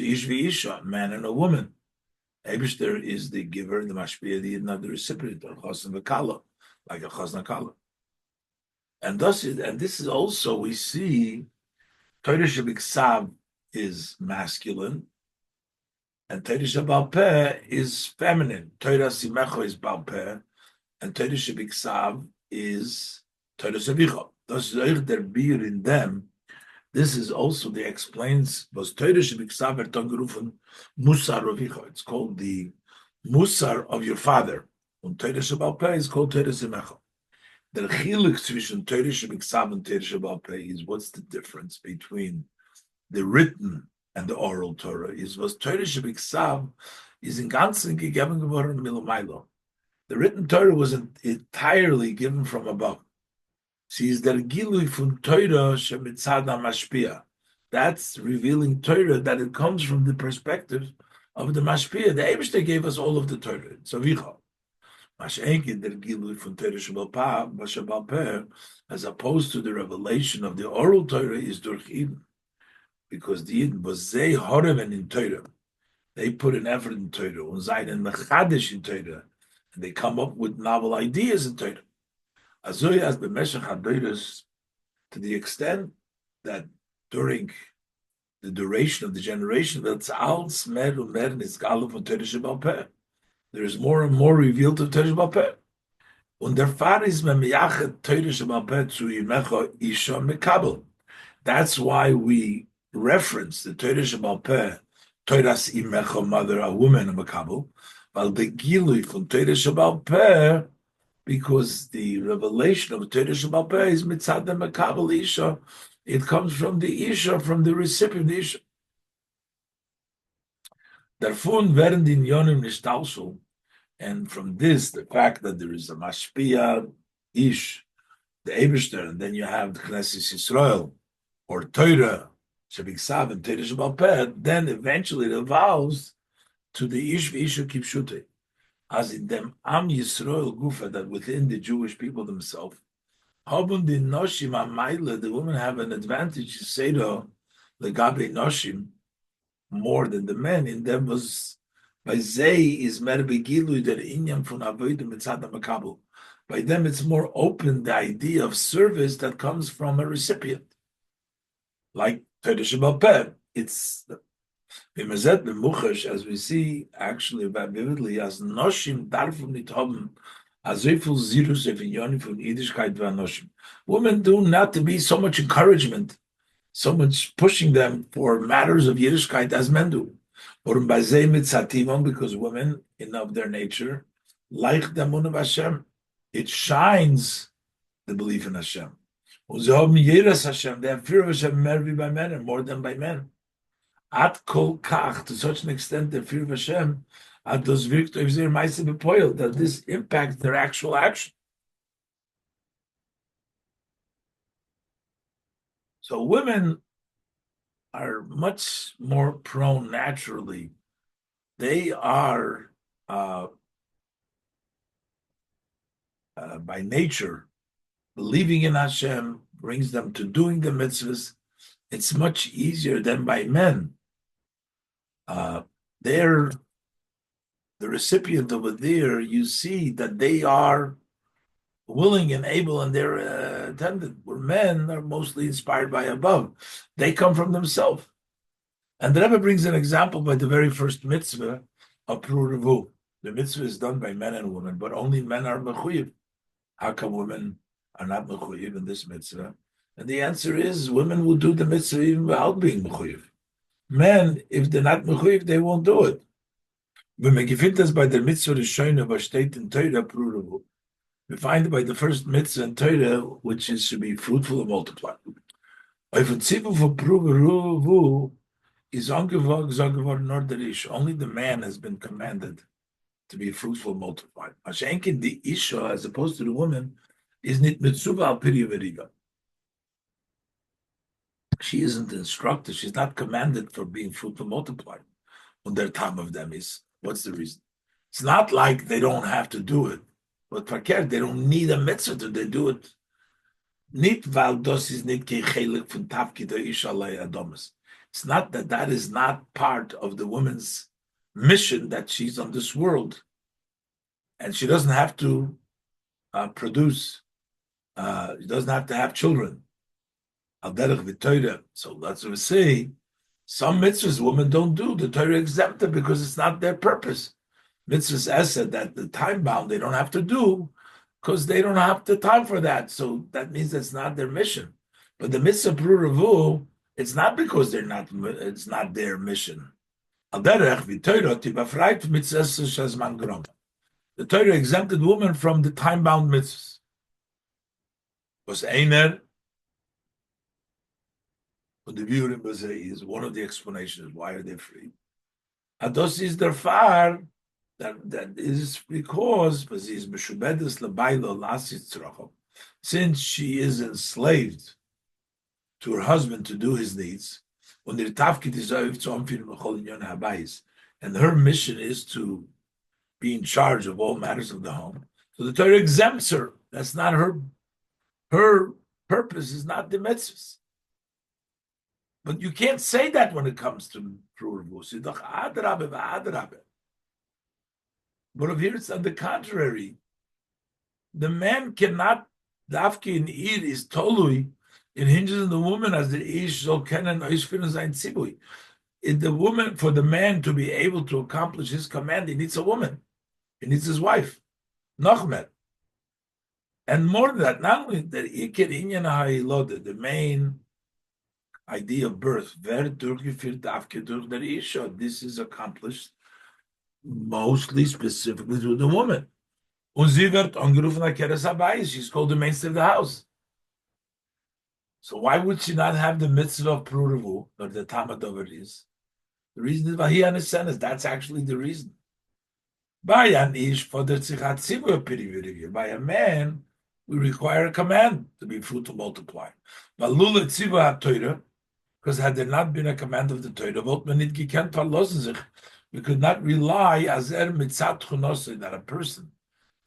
Ish v'Isha, man and a woman. Eibishter is the giver, the mashpia, the Yidden, the recipient, or chosn v'kala, like a chosn kala. And this is also, we see, Torah Shebiksav is masculine, and Torah Shebal Peh is feminine. Torah Simecho is Bal Peh, and Torah Shebiksav is Torah Shevicha. Thus, der Bir in them. This is also the explains was Torah Shebiksav gerufen Musar Rovicha. It's called the Musar of your father. And Torah Shebal Peh is called Torah Simecho. The chiluk zwischen Torah Shebiksav and Torah Shebal Peh is what's the difference between the written and the oral Torah is was Torah Shebiksav is in ganzen gegeben geworden milomailo. The written Torah was entirely given from above. See, is der Gilui from Torah shemitzad mashpia. That's revealing Torah that it comes from the perspective of the mashpia. The Eibishter gave us all of the Torah. So vicha. Mashenkin der Gilui from Torah shebal peh, as opposed to the revelation of the oral Torah is durch Eden. Because the Eden was they horeven in Torah. They put an effort in Torah, and zayin mechadish in Torah, and they come up with novel ideas in Torah. Azoy as b'meshach hadoros, to the extent that during the duration of the generation, that's als mer umer nisgalu von Torah shebal peh. There is more and more revealed of Torah shebal peh. Und der Fall is memiyachet Torah shebal peh zu yimecha isha mekabel. That's why we reference the Torah Shebal Peh, Torah's imecha, mother, a woman, a makabel, while the gilui from Torah Shebal Peh, because the revelation of Torah Shebal Peh is mitzad the makabel isha. It comes from the isha, from the recipient isha. Davon werden die Inyonim nishtalshul, and from this, the fact that there is a mashpia ish, the Eberster, and then you have the Knesset Yisrael, or Torah, Shabbat and Torah Shabbat Peh, then eventually it evolves to the Ish V'Isha Kipshute, as in them Am Yisrael Gufa, that within the Jewish people themselves, Habun the Noshim Amayla, the women have an advantage, Seder, Legabe Noshim, more than the men. In them was, by Zay is Mer Begilu, der Inyam von Avodim Mitzad Makabel. By them, it's more open, the idea of service that comes from a recipient. Like Torah Shabbat Peh, it's as we see actually vividly, as Noshim darfum nit haben, as so viel Zirus of Inyonim von Yiddishkeit v'Anoshim. Women do not to be so much encouragement, so much pushing them for matters of Yiddishkeit as men do. Or because women, in of their nature, like the Amun of Hashem, it shines the belief in Hashem. They have fear of Hashem by men and more than by men. At kol kach, to such an extent, the fear of Hashem, that this impacts their actual action. So women are much more prone naturally. They are, by nature, believing in Hashem brings them to doing the mitzvahs. It's much easier than by men. They're the recipient over there. You see that they are willing and able, and they're attended. Where men are mostly inspired by above. They come from themselves. And the Rebbe brings an example by the very first mitzvah of Prurevu. The mitzvah is done by men and women, but only men are mechuyev. How come women are not mechuyev in this mitzvah? And the answer is women will do the mitzvah even without being mechuyev. Men, if they're not mechuyev, they won't do it. When we find this by the mitzvah Rishonim, was steht in Torah Prurevu. We find it by the first mitzvah in Torah, which is to be fruitful and multiply. If a tzibur for Prurevu is only the man has been commanded to be fruitful and multiply. Mashenkin the isha, as opposed to the woman, is nit mitzuva al piri veriga. She isn't instructed. She's not commanded for being fruitful and multiply. When their time of them is, what's the reason? It's not like they don't have to do it, but fakir, they don't need a mitzvah to they do it. Nit val dos is nit ke chelek fun tafkid isha adomas. It's not that is not part of the woman's mission, that she's on this world, and she doesn't have to produce. She doesn't have to have children. Al derech v'Torah. So that's what we say. Some mitzvahs women don't do. The Torah exempted because it's not their purpose. Mitzvahs essay that the time bound they don't have to do because they don't have the time for that. So that means it's not their mission. But the mitzvah prurevu, it's not because it's not their mission. The Torah exempted women from the time-bound mitzvahs. Was einer, but the view is one of the explanations. Why are they free? Ados is their far. That is because since she is enslaved to her husband to do his needs, and her mission is to be in charge of all matters of the home. So the Torah exempts her. That's not her. Her purpose is not the mitzvahs. But you can't say that when it comes to Prurevu. But over here it's on the contrary. The man cannot, Dafki in Ir is tolui, it hinges on the woman as the ish so kennen oishfinu sein tzibui. The woman, for the man to be able to accomplish his command, he needs a woman. He needs his wife, Nachmet. And more than that, not only that, the main idea of birth, this is accomplished mostly specifically to the woman. She's called the mainstay of the house. So why would she not have the mitzvah of Prurevu, or the Tamad over it is? The reason is Vahiyanesenes. That's actually the reason. By a man, we require a command to be fruitful, multiply. But lula tziva Torah, because had there not been a command of the Torah, we could not rely as that a person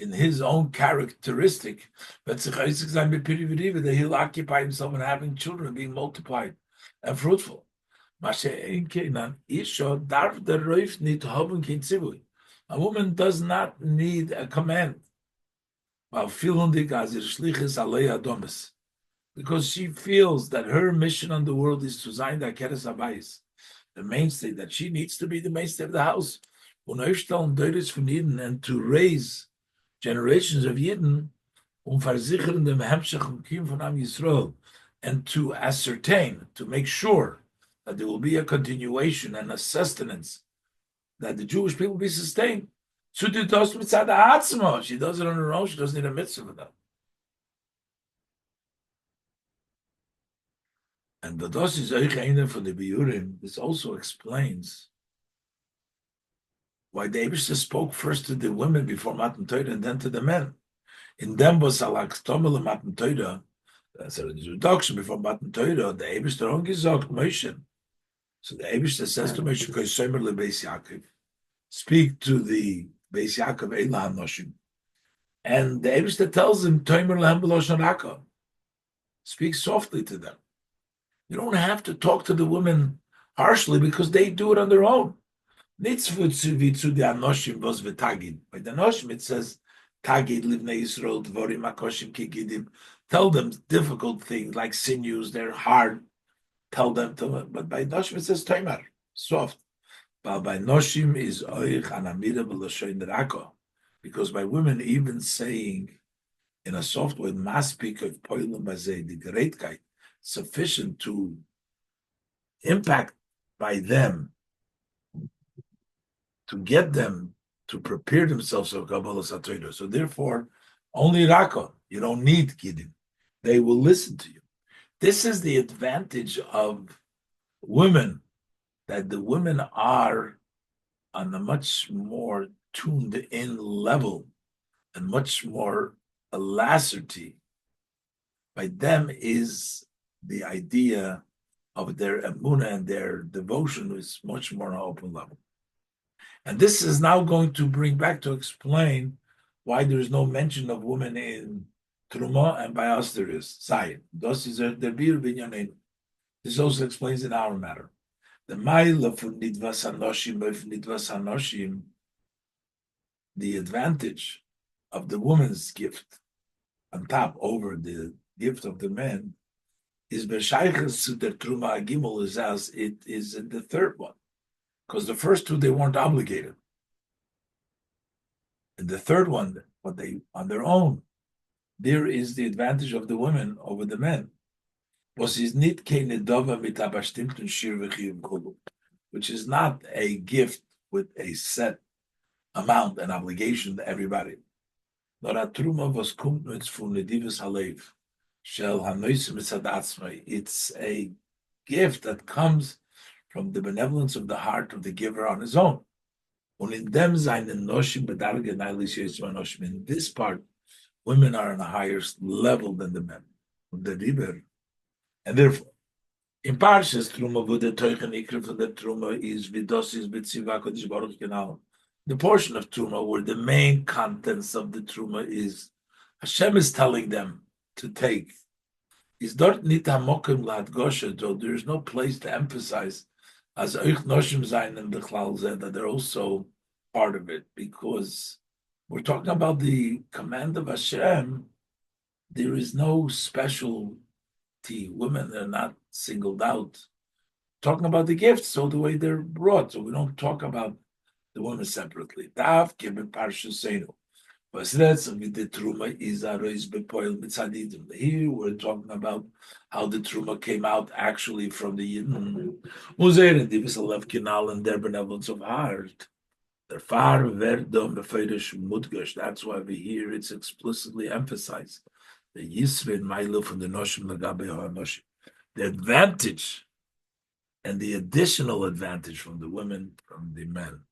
in his own characteristic, that he'll occupy himself in having children, being multiplied and fruitful. A woman does not need a command because she feels that her mission on the world is to sein der Keres Habayis, the mainstay, that she needs to be the mainstay of the house, and to raise generations of Yidden, versichern dem Hemshech und Kiyum von Am Yisrael, and to ascertain, to make sure that there will be a continuation and a sustenance, that the Jewish people be sustained. She does it on her own. She doesn't need a mitzvah for that. And the dos is Eichheiner for the Biurim. This also explains why the Eibishter spoke first to the women before Matan Torah and then to the men. In them was Alaktomel Matan Torah. That's an introduction before Matan Torah. The Eibishter only gesagt Moshe. So the Eibishter says to Moshe, "Koisomer leBeis Yaakov, speak to the Beis Yaakov Eila Hanoshim." And the Eibishter tells him, "Toimer lehem b'loshen raka." Speak softly to them. You don't have to talk to the women harshly because they do it on their own. By the Anoshim, it says, Tagid livnei Yisrael dvorim akoshim kigidim. Tell them difficult things like sinews, they're hard. Tell them to them. But by Noshim, it says Toimar, soft. But by Noshim is oich anamida b'lashoin raka. Because by women, even saying in a soft way, maspik of poilim bazei, the greatkeit, sufficient to impact by them, to get them to prepare themselves for Kabbalah Satoida. So therefore, only Raka, you don't need Kiddim. They will listen to you. This is the advantage of women, that the women are on a much more tuned in level and much more alacrity. By them is the idea of their emunah and their devotion is much more on an open level. And this is now going to bring back to explain why there is no mention of women in Truma, and by us there is. Zayin. This also explains in our matter. The Maila for Nidvas Anoshim, the advantage of the woman's gift on top over the gift of the men is Beshaychas to the Truma Agimel is as it is in the third one. Because the first two, they weren't obligated. And the third one, what they, on their own, there is the advantage of the women over the men. Which is not a gift with a set amount and obligation to everybody. It's a gift that comes from the benevolence of the heart of the giver on his own. In this part, women are on a higher level than the men. And therefore, in Parshas Truma, wo der Teuchen Ikra von der Truma is Vidosis B'tziva Kodesh Baruch Genau. The portion of Truma where the main contents of the Truma is Hashem is telling them to take. Is dort nit hamokim ladgosha, so there is no place to emphasize as Euch Noshim Zayin and Bechlal Zeh, that they're also part of it, because we're talking about the command of Hashem. There is no specialty. Women are not singled out. Talking about the gifts, so the way they're brought, so we don't talk about the women separately. Dav Kibbe Parsha Seinu. Here we're talking about how the Truma came out actually from the Yidden. And their benevolence of heart. That's why we hear it's explicitly emphasized. The Yisrin Mailu from the Noshim Lagabe HaNoshim. The advantage and the additional advantage from the women, from the men.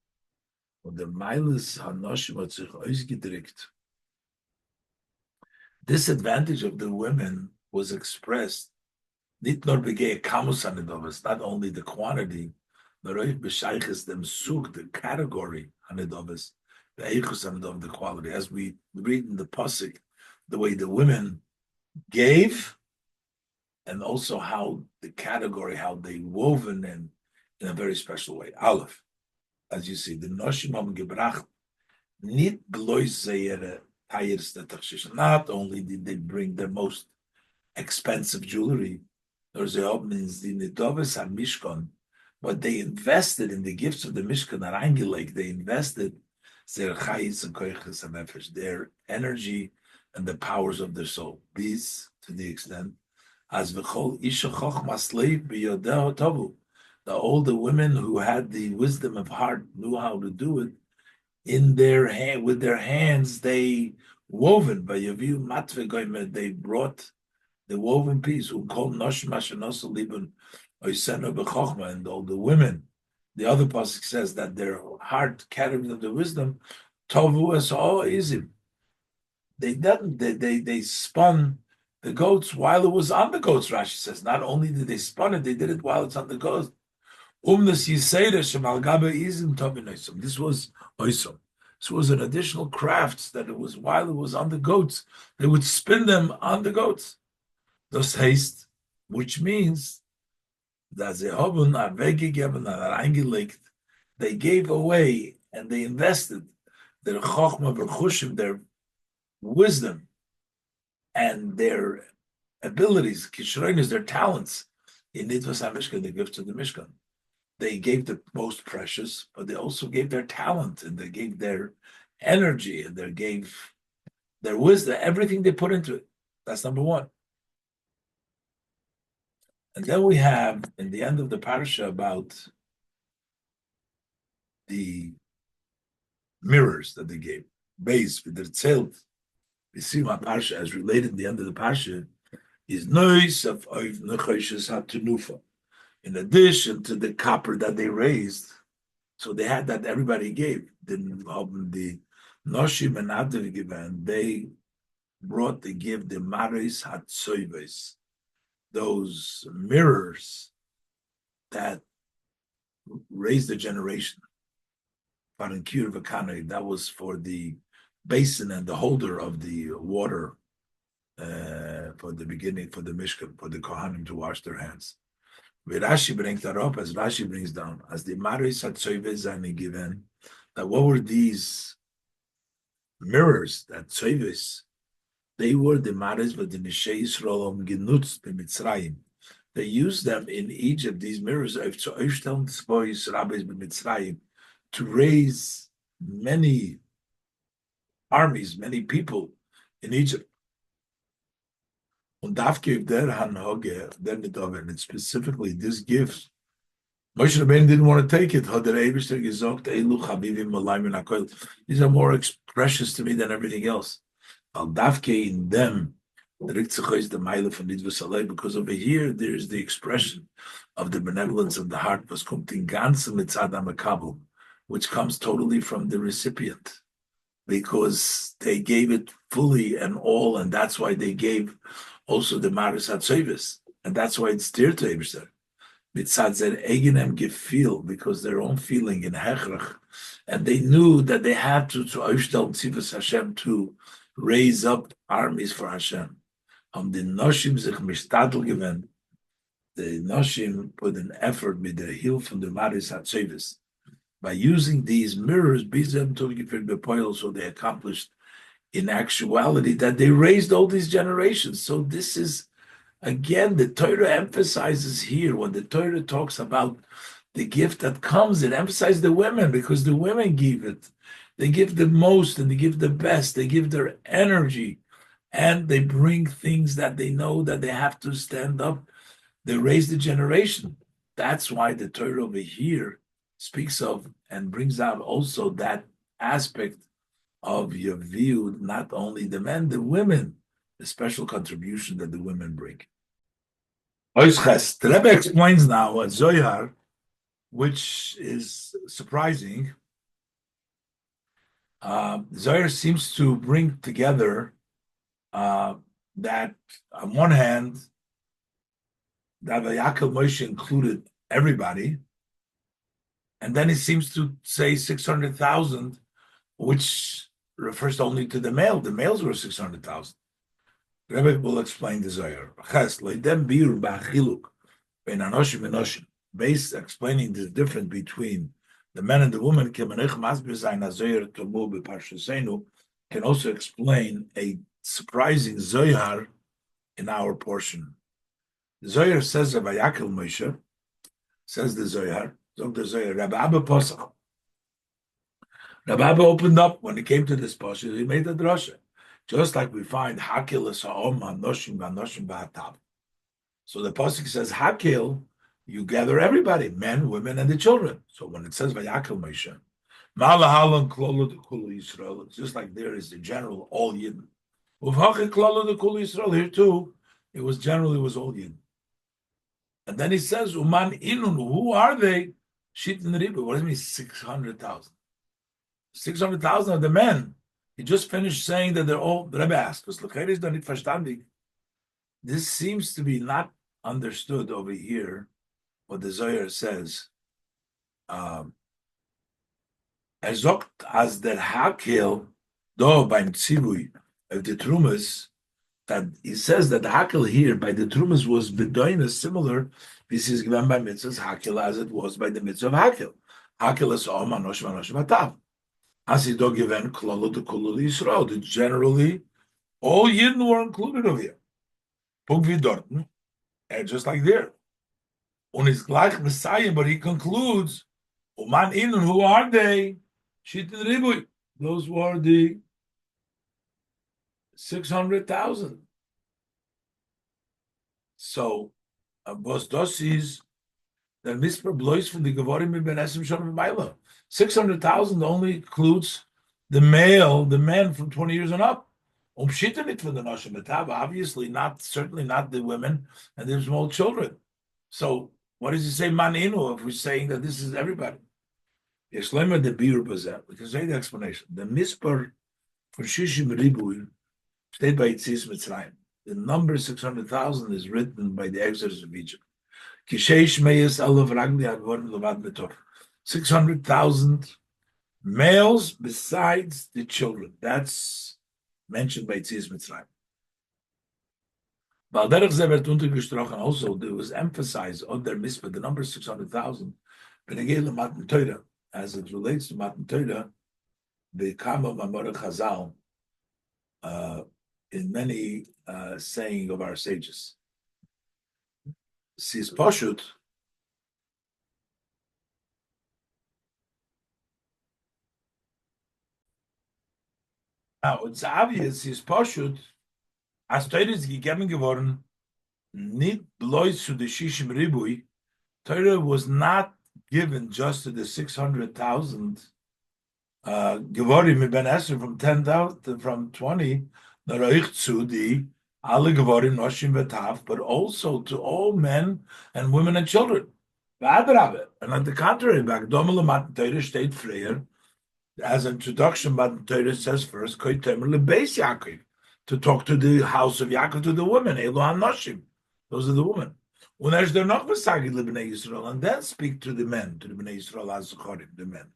Und der Meiles Hanoshim hat sich ausgedrückt This advantage of the women was expressed not nur begay kamus hanedovas, not only the quantity, but also b'shayches them sug the category hanedovas, the eichus hanedov the quality. As we read in the pasuk, the way the women gave, and also how the category, how they woven in a very special way. Aleph, as you see, the noshim haben gebracht nit glois zeyere tayers the takshish. Not only did they bring the most expensive jewelry, or they means the nidoves mishkan, but they invested in the gifts of the Mishkan Arangilek. They invested their chayis and koiches and nefesh, their energy and the powers of their soul. These, to the extent, as v'chol isha chochmas leiv b'yodeh tavu, the older women who had the wisdom of heart knew how to do it. In their hand, with their hands, they woven by Yaviu matve goymed. They brought the woven piece who called Nosh Mashanosa Liban Oiseno Bechokma, and all the women. The other pasuk says that their heart carried of the wisdom, Tovu es Izim. They didn't, they spun the goats while it was on the goats, Rashi says. Not only did they spun it, they did it while it's on the goats. Umnas Yisera Shemal Gabe Izim Tovinoisom. This was Oisom. This was an additional craft that it was while it was on the goats. They would spin them on the goats. Das heißt, which means that they haben weggegeben and reingelegt, they gave away and they invested their chokhmah v'chushim, their wisdom and their abilities, kishroinis, their talents, in Nidvas HaMishkan, the gifts of the Mishkan. They gave the most precious, but they also gave their talent and they gave their energy and they gave their wisdom, everything they put into it. That's number one. And then we have in the end of the parasha about the mirrors that they gave. Base with their tzelt. We see my parsha as related in the end of the parsha is noise of nechoshes hatunufa. In addition to the copper that they raised, so they had that everybody gave. The noshim and Adav given, they brought the gift the maris hatsoives, those mirrors that raised the generation. That was for the basin and the holder of the water for the beginning, for the Mishkan, for the Kohanim to wash their hands. Rashi brings that up, as Rashi brings down, as the Maris Hatzoives given, that what were these mirrors, that Tzoives, they were the Maris, but the Nishei Yisrael genutzt in Mitzrayim. They used them in Egypt, these mirrors, to raise many armies, many people in Egypt. And it's specifically this gift. Moshe Rabbeinu didn't want to take it. These are more precious to me than everything else. In them, because over here there's the expression of the benevolence of the heart, which comes totally from the recipient, because they gave it fully and all, and that's why they gave also the Maris HaTzovis, and that's why it's dear to Eibishter. Mitzad zer eigenem gefühl, because their own feeling in hechrach, and they knew that they had to aufstellen tzivas Hashem, to raise up armies for Hashem. The Noshim sich mishtadel gewend. The Noshim put an effort with the heel from the Maris HaTzovis. By using these mirrors, so they accomplished in actuality that they raised all these generations. So this is, again, the Torah emphasizes here, when the Torah talks about the gift that comes, it emphasizes the women, because the women give it. They give the most and they give the best. They give their energy and they bring things that they know that they have to stand up. They raise the generation. That's why the Torah over here speaks of and brings out also that aspect of your view, not only the men, the women, the special contribution that the women bring. The Rebbe explains now at Zohar, which is surprising. Zohar seems to bring together that on one hand, that Vayakhel Moshe included everybody, and then he seems to say 600,000, which refers only to the male. The males were 600,000. Rebbe will explain the Zohar. Ches, loidem bir ba'achiluk, ben anoshim and anoshim. Based explaining the difference between the men and the woman, can also explain a surprising Zohar in our portion. The Zohar says of Vayakhel Moshe, says the Zohar, Rabbi Abba Posach. Rabbi Abba opened up when he came to this portion, he made a drasha. Just like we find Hakil Sa'om Anoshim Vanoshim Ba'atav. So the Pasuk says Hakil, you gather everybody, men, women, and the children. So when it says Vayakhel Moshe, Malahalan Klolu Kulu Yisrael, it's just like there is the general all Yidden. Uvhachik Klolu Kulu Yisrael, here too, it was all Yidden. And then he says, Uman Inun, who are they? Shitin Ribu, what does it mean 600,000? 600,000 of the men. He just finished saying that they're all, the Rebbe asked, this seems to be not understood over here, what the Zohar says. As der Hakel, do beim Tzivui of the Trumas, that he says that the Hakel here by the Trumas was bedoina similar, this is given by mitzvahs Hakel as it was by the mitzvah of Hakel. Hakel is Om Anosh Manosh Matav. As he do given Klolo to Kulul Yisrael, that generally all Yidden were included over here. Punkt wie dort, and just like there. Und is gleich Messiah, but he concludes, Uman Inun, who are they? Shitin Ribui. Those were the 600,000. So, was das is the Mispar blois from the Gavorim ben Esim Shon Maila. 600,000 only includes the men from 20 years and up. It for the Nashim B'Tav, obviously not, certainly not the women and the small children. So what does he say, Maninu, if we're saying that this is everybody? Yeshlemer the Bir Bazet. We can say the explanation. The Mispar for Shishim Ribuim stayed by Yitzis Mitzrayim. The number 600,000 is written by the Exodus of Egypt. Kishesh Meyes Alav Ragli Advorim Levad Betor. 600,000 males besides the children. That's mentioned by Yitzis Mitzrayim. Also, there was emphasized on their mitzvah, the number 600,000, as it relates to Matan Torah, the Kama Mamor Chazal, in many saying of our sages. Sis Poshut, now it's obvious, Sis Poshut, as Torah is gegeben geworden, nicht bloß zu the Shishim Ribui, Torah was not given just to the 600,000 Gevorim Ben Esser from 10,000, from 20, Naraich zu the alle Gevorim Noshim V'Tav, but also to all men and women and children. And on the contrary, back Domel Matan Torah state freer, as introduction, Matan Torah says first, Koi Temer LeBeis Yaakov, to talk to the house of Yaakov, to the women, Elo HaNoshim. Those are the women. And then speak to the men, to the Bnei Yisrael HaZacharim, the men.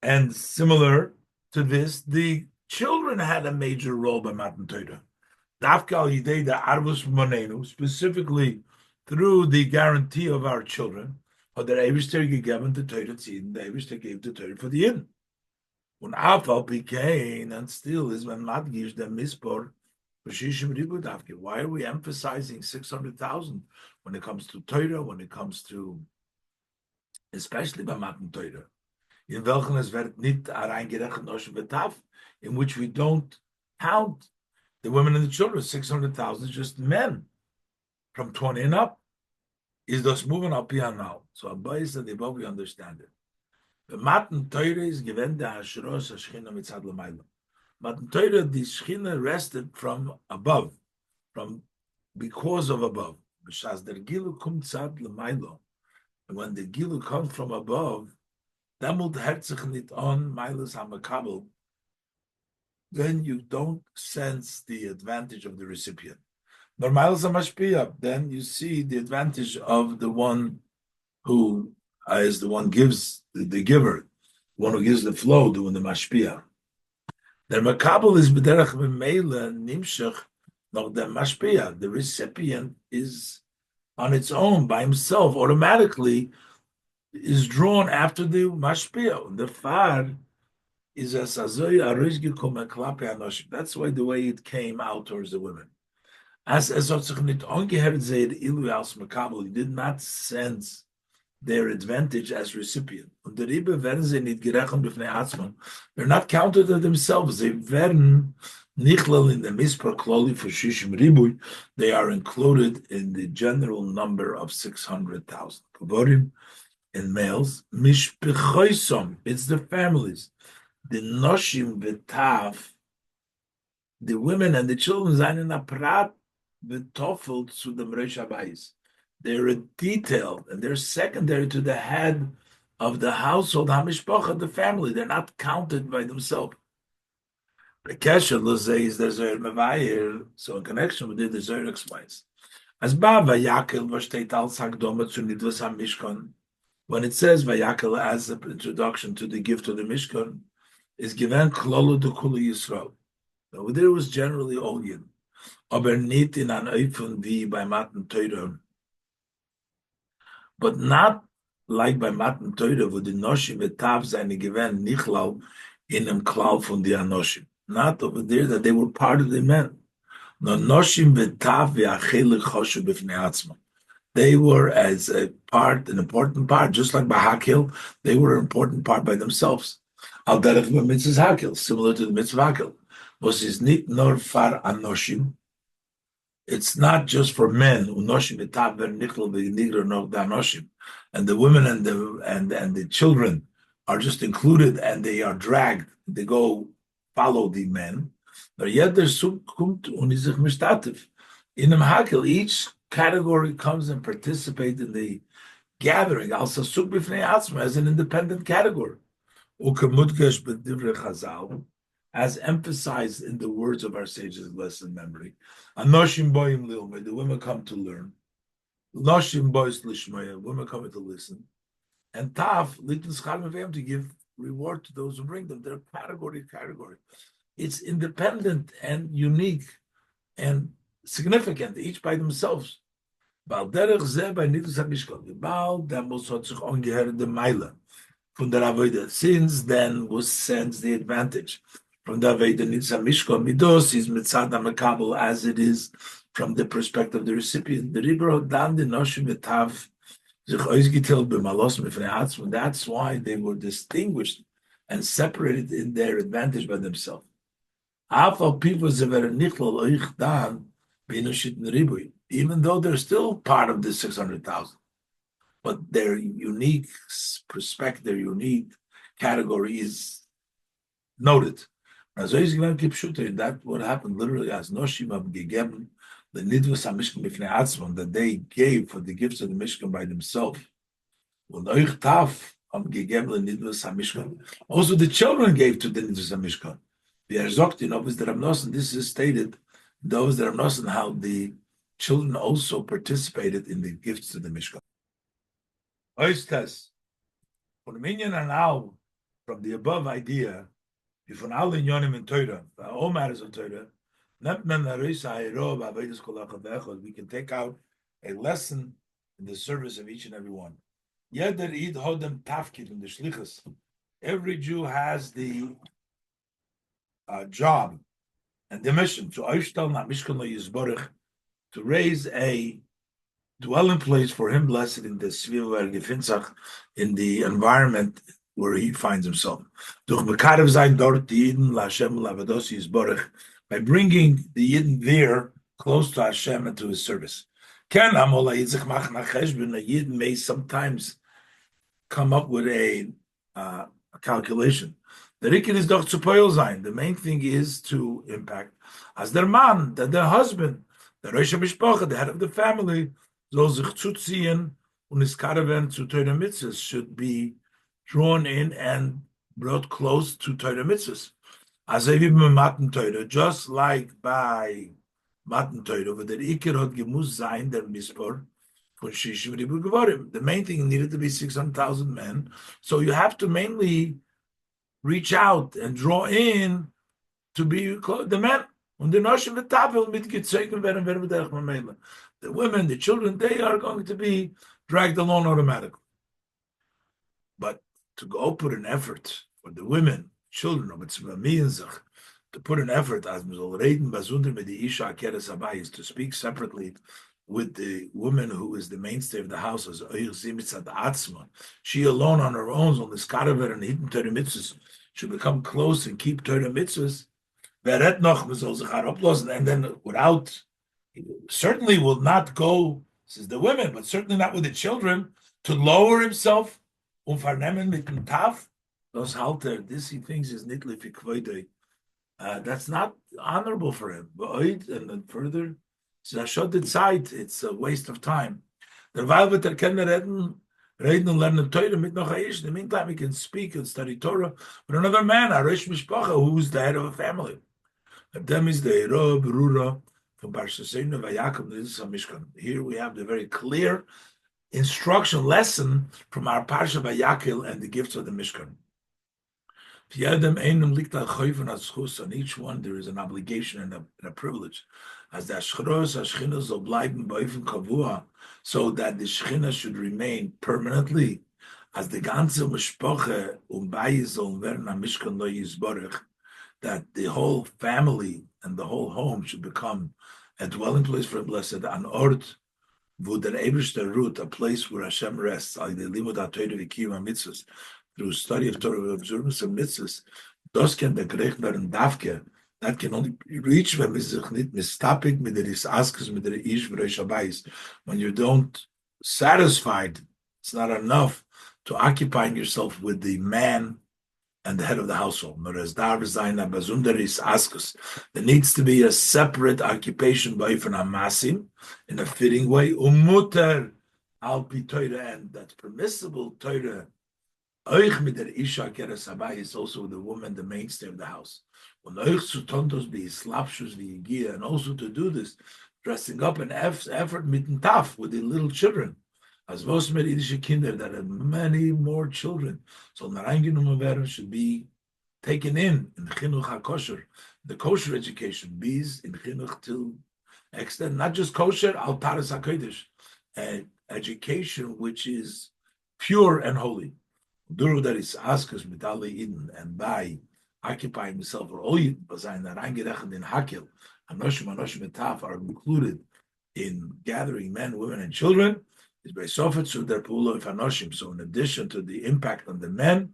And similar to this, the children had a major role by Matan Torah. Specifically through the guarantee of our children, or the Eivishter gegeben the Torah tziden, the Eivishter gave the Torah for the Yidden. Und Afal became, and still is when Madgish the Mispor, why are we emphasizing 600,000 when it comes to Torah, when it comes to, especially by Matan Torah, in welchen es wird nicht reingerechnet Noshim V'Tav, in which we don't count the women and the children. 600,000 is just men from 20 and up. Is thus moving up here now. So Abayis and the above we understand it. The Matan Torah is given the Hashros Hashchina Mitzad L'mayla. Matan Torah, the Shechina rested from above, from because of above. B'shas der Gilu kum tzad l'maylo. And when the Gilu comes from above, demut herzich nit on Mailas HaMakabel, then you don't sense the advantage of the recipient. Normal mashpia, then you see the advantage of the one who is the one gives the giver, one who gives the flow, doing the mashpia. The makabel is b'derech b'meila nimshach noch the mashpia. The recipient is on its own by himself automatically is drawn after the mashpia. The far is as azoy arizgi klape anoshim. That's why the way it came out towards the women. As hat sich nicht angehört seid ilu als makabel. He did not sense their advantage as recipient. Und der Riebe werden sie nicht gerechnet b'fnei Atzman. They're not counted to themselves. They werden nichlal in the mispar kloli for shishim ribui. They are included in the general number of 600,000. Kavorim in males. Mishpechoisom. It's the families. The noshim v'taf. The women and the children zijn in a prat v'tofel to the Mresh Habayis. They're a detail and they're secondary to the head of the household, Hamishpacha, the family. They're not counted by themselves. Bekesher Lozei the Zohar Mevayir. So in connection with it, the Zohar explains. As Vayakhel v'shteit al sagdoma zu nidvas hamishkan. When it says Vayakhel as an introduction to the gift of the Mishkan, is given klolu d'kulu Yisrael. Now there was generally all Yidden. Aber nicht in an Eifun wie by Matan Torah. But not like by Matan Torah, wo die Noshim etav seine gewähnt nichlal in einem Klal von die Anoshim. Not over there that they were part of the men. No Noshim etav ve'achelek choshu b'fnei atzma. They were as a part, an important part, just like by Vayakhel, they were an important part by themselves. Al derech mitzvahs Hakhel, similar to the mitzvah Hakhel. Was is nit nor far Anoshim. It's not just for men, and the women and the children are just included and they are dragged. They go follow the men. But yet there's in Hakhel, each category comes and participates in the gathering, also as an independent category. As emphasized in the words of our sages' lesson memory. Anoshim boim lilme, the women come to learn. Noshim bois lishmaya, women come to listen. And taf, litin schal to give reward to those who bring them. They're category. It's independent and unique and significant, each by themselves. Bal derech zeh by nidus hamishkol. Bal demos hat sich angehört the Meile from the Avodah. Since then was sensed the advantage. From the Avodah Nitzah Mishkan Midos is Mitzad HaMekabel as it is from the perspective of the recipient. The Ribber Dan the Noshim V'tav sich ausgeteilt b'malos mifnei atzmon. That's why they were distinguished and separated in their advantage by themselves. Even though they're still part of the 600,000, but their unique perspective, their unique category is noted. That what happened literally as Noshim have gegeben the nidvus hamishkan b'fnei atzmon that they gave for the gifts of the Mishkan by themselves. Und euch taf haben gegeben the nidvus hamishkan. Also the children gave to the nidvus hamishkan. Wie sagt in Ovis der Ramnosen, this is stated those that Ramnosen how the children also participated in the gifts to the Mishkan. Oistes von Minyan and now from the above idea. Von allen Yonim in Torah, all matters of Torah, we can take out a lesson in the service of each and every one. Every Jew has the job and the mission to raise a dwelling place for him, blessed in the in the environment where he finds himself. By bringing the Yidden there close to Hashem and to his service. A Yidden may sometimes come up with a calculation. The main thing is to impact as their man, that their husband, the Rosh HaMishpacha, the head of the family, should be drawn in and brought close to Torah mitzvahs. As I Matan Torah, just like by Matan Torah, where the Iker hat gemus sein der Mispor von Shishim Ribu Gevarim. The main thing needed to be 600,000 men. So you have to mainly reach out and draw in to be the men. Und die Noshim V'Tafel mitgezogen werden b'derech Mamela. The women, the children, they are going to be dragged along automatically. But to go put an effort for the women, children, to put an effort as is to speak separately with the woman who is the mainstay of the house, as she alone on her own on this karaver and hidden Torah mitzvahs should become close and keep Torah mitzvahs. And then without, certainly will not go, says the women, but certainly not with the children, to lower himself, vernehmen mit dem Taf, those halter, this he thinks is nitli fikvoidei. That's not honorable for him. And then further, it's a waste of time. Derweil wird reden und lernen Torah mit noch Aish. In the meantime, he can speak and study Torah with another man, a Rish Mishpacha, who's the head of a family. Them is the Erob, Rura, from Parshaseinu, Vayakhel, this is a Mishkan. Here we have the very clear instruction lesson from our Parsha Vayakhel and the gifts of the Mishkan. On each one there is an obligation and a privilege. As the Ashchinos will bleiben bleiben kavua, so that the Shechina should remain permanently. As the ganze Mishpache bayis werden am Mishkan lo yisborech, that the whole family and the whole home should become a dwelling place for a blessed, an ort, wo der Eberste root, a place where Hashem rests, like the limud ha-Torah v'kiyum mitzvahs, through study of Torah, observance of mitzvahs. Das can the gerecht werden davke. That can only be reached when you don't satisfied. It's not enough to occupying yourself with the man and the head of the household. There needs to be a separate occupation by Amasim in a fitting way. And that's permissible Torah. Is also the woman, the mainstay of the house. And also to do this, dressing up an effort mitten tough with the little children. As most Medidische Kinder that have many more children. So Naranginum werden should be taken in Chinuch HaKosher, the kosher education, bees in Chinuch to extend, not just kosher, al Taras HaKodesh, and education which is pure and holy. Duru that is askus mit alle Eden, and by occupying himself or all Eden, that eingerechnet in Hakel, Anoshim Taf are included in gathering men, women, and children. Is by Sofet to their pool of Anoshim. So in addition to the impact on the men,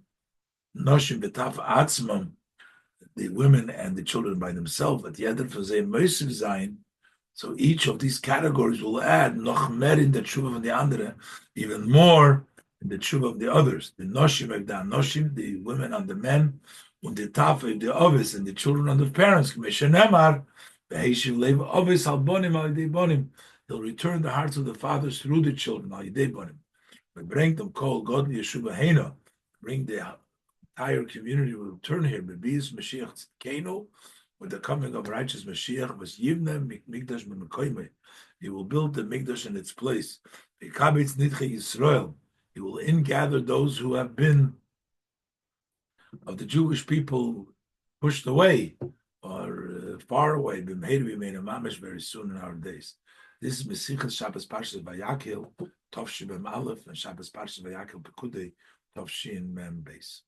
Noshim Betaf Atzmam, the women and the children by themselves, at the end of the Moisiv Zayin. So each of these categories will add noch mer in the tshuva of the andere, even more in the tshuva of the others. The Noshim of the Anoshim, the women and the men, and the Taf of the others and the children and the parents. Meshenemar, the Heishiv Lev Ovis Albonim Al Bonim. He'll return the hearts of the fathers through the children. We bring them called God Yeshua Hena. Bring the entire community will return here. Bebiz Mashiach Keno, with the coming of righteous Mashiach was Yivne Mikdash Mekoime. He will build the Mikdash in its place. Bekabitz Nidche Yisrael. He will ingather those who have been of the Jewish people pushed away or far away. B'mheir b'meina mamish very soon in our days. This is Mesichas Shabbos Parshas Vayakhel, Tov Shibem Aleph, and Shabbos Parshas Vayakhel Pekudei, Tov Shin Mem Beis.